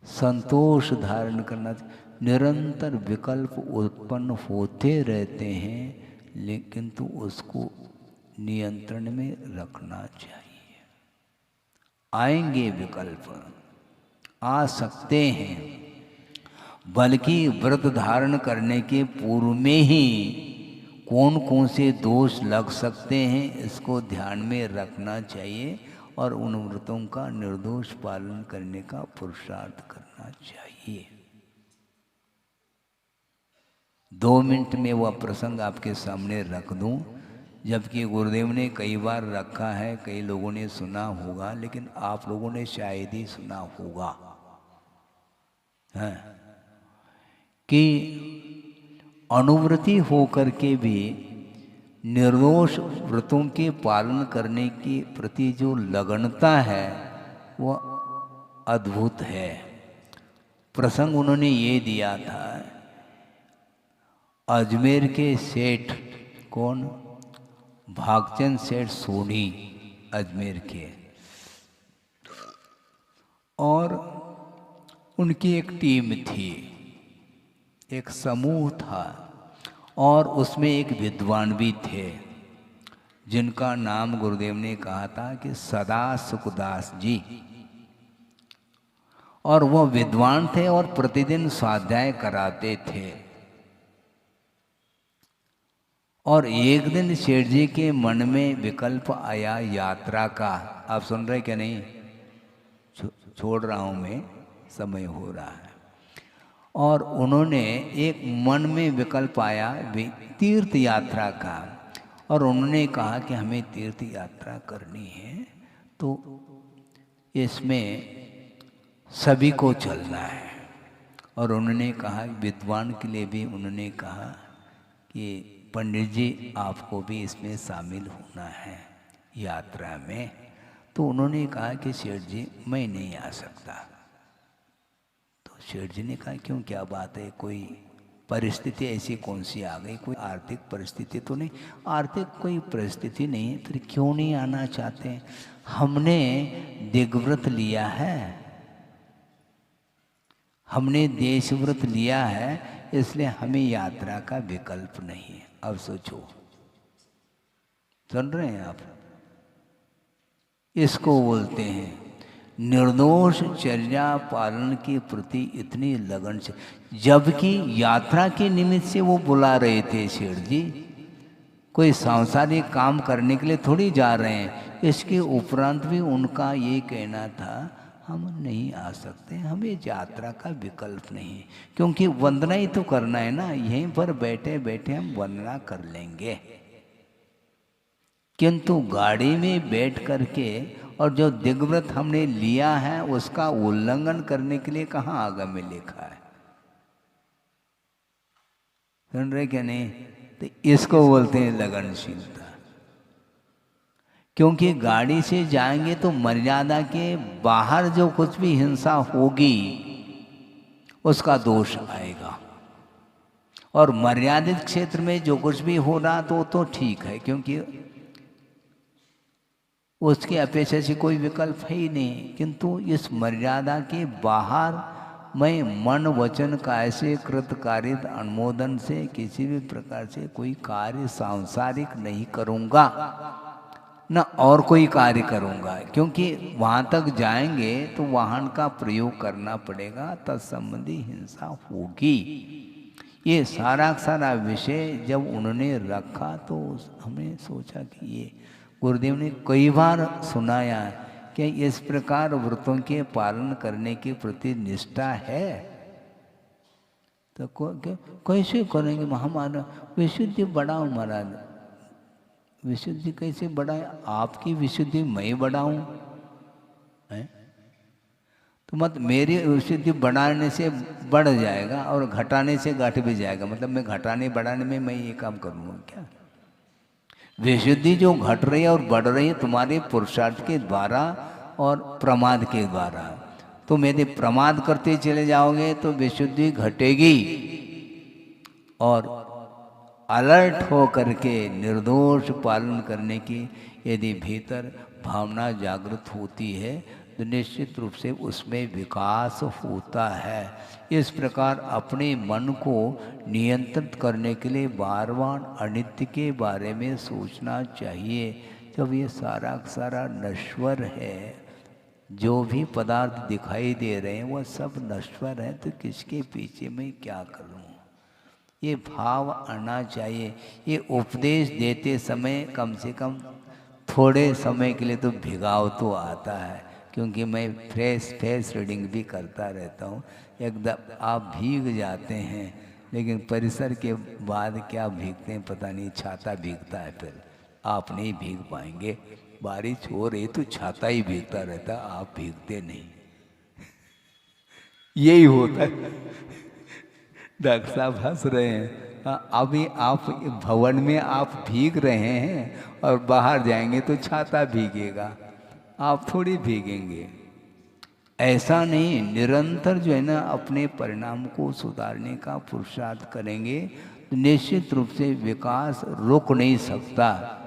संतोष धारण करना। निरंतर विकल्प उत्पन्न होते रहते हैं, लेकिन तो उसको नियंत्रण में रखना चाहिए। आएंगे विकल्प, आ सकते हैं, बल्कि व्रत धारण करने के पूर्व में ही कौन कौन से दोष लग सकते हैं इसको ध्यान में रखना चाहिए और उन व्रतों का निर्दोष पालन करने का पुरुषार्थ करना चाहिए। 2 मिनट में वह प्रसंग आपके सामने रख दूं, जबकि गुरुदेव ने कई बार रखा है, कई लोगों ने सुना होगा, लेकिन आप लोगों ने शायद ही सुना होगा। हाँ, कि अनुव्रती होकर के भी निर्दोष व्रतों के पालन करने के प्रति जो लगनता है वह अद्भुत है। प्रसंग उन्होंने ये दिया था, अजमेर के सेठ, कौन? भागचंद सेठ सोनी, अजमेर के, और उनकी एक टीम थी, एक समूह था, और उसमें एक विद्वान भी थे जिनका नाम गुरुदेव ने कहा था कि सदा सुखदास जी। और वह विद्वान थे और प्रतिदिन स्वाध्याय कराते थे। और एक दिन सेठ जी के मन में विकल्प आया यात्रा का। आप सुन रहे क्या? नहीं, छोड़ रहा हूं मैं, समय हो रहा है। और उन्होंने एक मन में विकल्प आया तीर्थ यात्रा का, और उन्होंने कहा कि हमें तीर्थ यात्रा करनी है, तो इसमें सभी को चलना है। और उन्होंने कहा, विद्वान के लिए भी उन्होंने कहा कि पंडित जी आपको भी इसमें शामिल होना है यात्रा में। तो उन्होंने कहा कि सेठ जी मैं नहीं आ सकता। सेठ जी ने कहा क्यों, क्या बात है, कोई परिस्थिति ऐसी कौन सी आ गई? कोई आर्थिक परिस्थिति तो नहीं? आर्थिक कोई परिस्थिति नहीं, फिर क्यों नहीं आना चाहते? हमने दिग्व्रत लिया है, हमने देशव्रत लिया है, इसलिए हमें यात्रा का विकल्प नहीं है। अब सोचो, सुन रहे हैं आप? इसको बोलते हैं निर्दोष चर्या पालन के प्रति इतनी लगन से, जबकि यात्रा के निमित्त से वो बुला रहे थे सेठ जी, कोई सांसारिक काम करने के लिए थोड़ी जा रहे हैं। इसके उपरांत भी उनका ये कहना था हम नहीं आ सकते, हमें यात्रा का विकल्प नहीं, क्योंकि वंदना ही तो करना है ना, यहीं पर बैठे बैठे हम वंदना कर लेंगे। किंतु गाड़ी में बैठ करके और जो दिग्व्रत हमने लिया है उसका उल्लंघन करने के लिए कहाँ आगम में लिखा है? सुन रहे क्या नहीं? तो इसको बोलते हैं लगनशीलता। क्योंकि गाड़ी से जाएंगे तो मर्यादा के बाहर जो कुछ भी हिंसा होगी उसका दोष आएगा, और मर्यादित क्षेत्र में जो कुछ भी हो रहा तो ठीक है, क्योंकि उसकी अपेक्षा से कोई विकल्प है ही नहीं। किंतु इस मर्यादा के बाहर मैं मन वचन काय से कृत कारित अनुमोदन से किसी भी प्रकार से कोई कार्य सांसारिक नहीं करूँगा, न और कोई कार्य करूँगा। क्योंकि वहाँ तक जाएंगे तो वाहन का प्रयोग करना पड़ेगा, तत्संबंधी हिंसा होगी। ये सारा सारा विषय जब उन्होंने रखा तो हमने सोचा कि ये गुरुदेव ने कई बार सुनाया कि इस प्रकार व्रतों के पालन करने के प्रति निष्ठा है। तो कैसे करेंगे महाराज? विशुद्धि बढ़ाओ महाराज। विशुद्धि कैसे बढ़ाए? आपकी विशुद्धि मैं बढ़ाऊं? तो मत मेरी विशुद्धि बढ़ाने से बढ़ जाएगा और घटाने से घट भी जाएगा। मतलब मैं घटाने बढ़ाने में मैं ये काम करूँगा क्या? विशुद्धि जो घट रही है और बढ़ रही है तुम्हारे पुरुषार्थ के द्वारा और प्रमाद के द्वारा। तुम यदि प्रमाद करते चले जाओगे तो विशुद्धि घटेगी, और अलर्ट हो करके निर्दोष पालन करने की यदि भीतर भावना जागृत होती है तो निश्चित रूप से उसमें विकास होता है। इस प्रकार अपने मन को नियंत्रित करने के लिए बार बार अनित्य के बारे में सोचना चाहिए। जब ये सारा सारा नश्वर है, जो भी पदार्थ दिखाई दे रहे हैं वह सब नश्वर है, तो किसके पीछे मैं क्या करूं? ये भाव आना चाहिए। ये उपदेश देते समय कम से कम थोड़े समय के लिए तो भिगाव तो आता है, क्योंकि मैं फेस रीडिंग भी करता रहता हूँ। एकदम आप भीग जाते हैं, लेकिन परिसर के बाद क्या भीगते हैं पता नहीं, छाता भीगता है, फिर आप नहीं भीग पाएंगे। बारिश हो रही तो छाता ही भीगता रहता, आप भीगते नहीं। यही होता है। डॉक्टर साहब हंस रहे हैं। अभी आप भवन में आप भीग रहे हैं और बाहर जाएंगे तो छाता भीगेगा, आप थोड़ी भीगेंगे। ऐसा नहीं, निरंतर जो है ना अपने परिणाम को सुधारने का पुरुषार्थ करेंगे तो निश्चित रूप से विकास रुक नहीं सकता।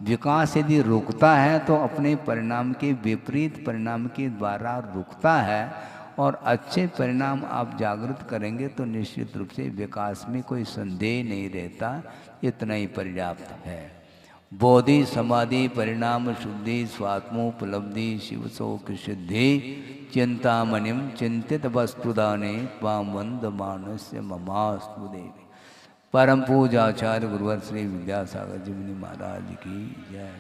विकास यदि रुकता है तो अपने परिणाम के विपरीत परिणाम के द्वारा रुकता है, और अच्छे परिणाम आप जागृत करेंगे तो निश्चित रूप से विकास में कोई संदेह नहीं रहता। इतना ही पर्याप्त है। बोधि समाधि परिणाम शुद्धि स्वात्मोपलब्धि शिवशोक सिद्धि चिंतामणिम चिंतित वस्तुदाने त्वां वंदमानस्य ममास्तु देवी। परम पूजाचार्य गुरुवर श्री विद्यासागर जी मुनि महाराज की जय।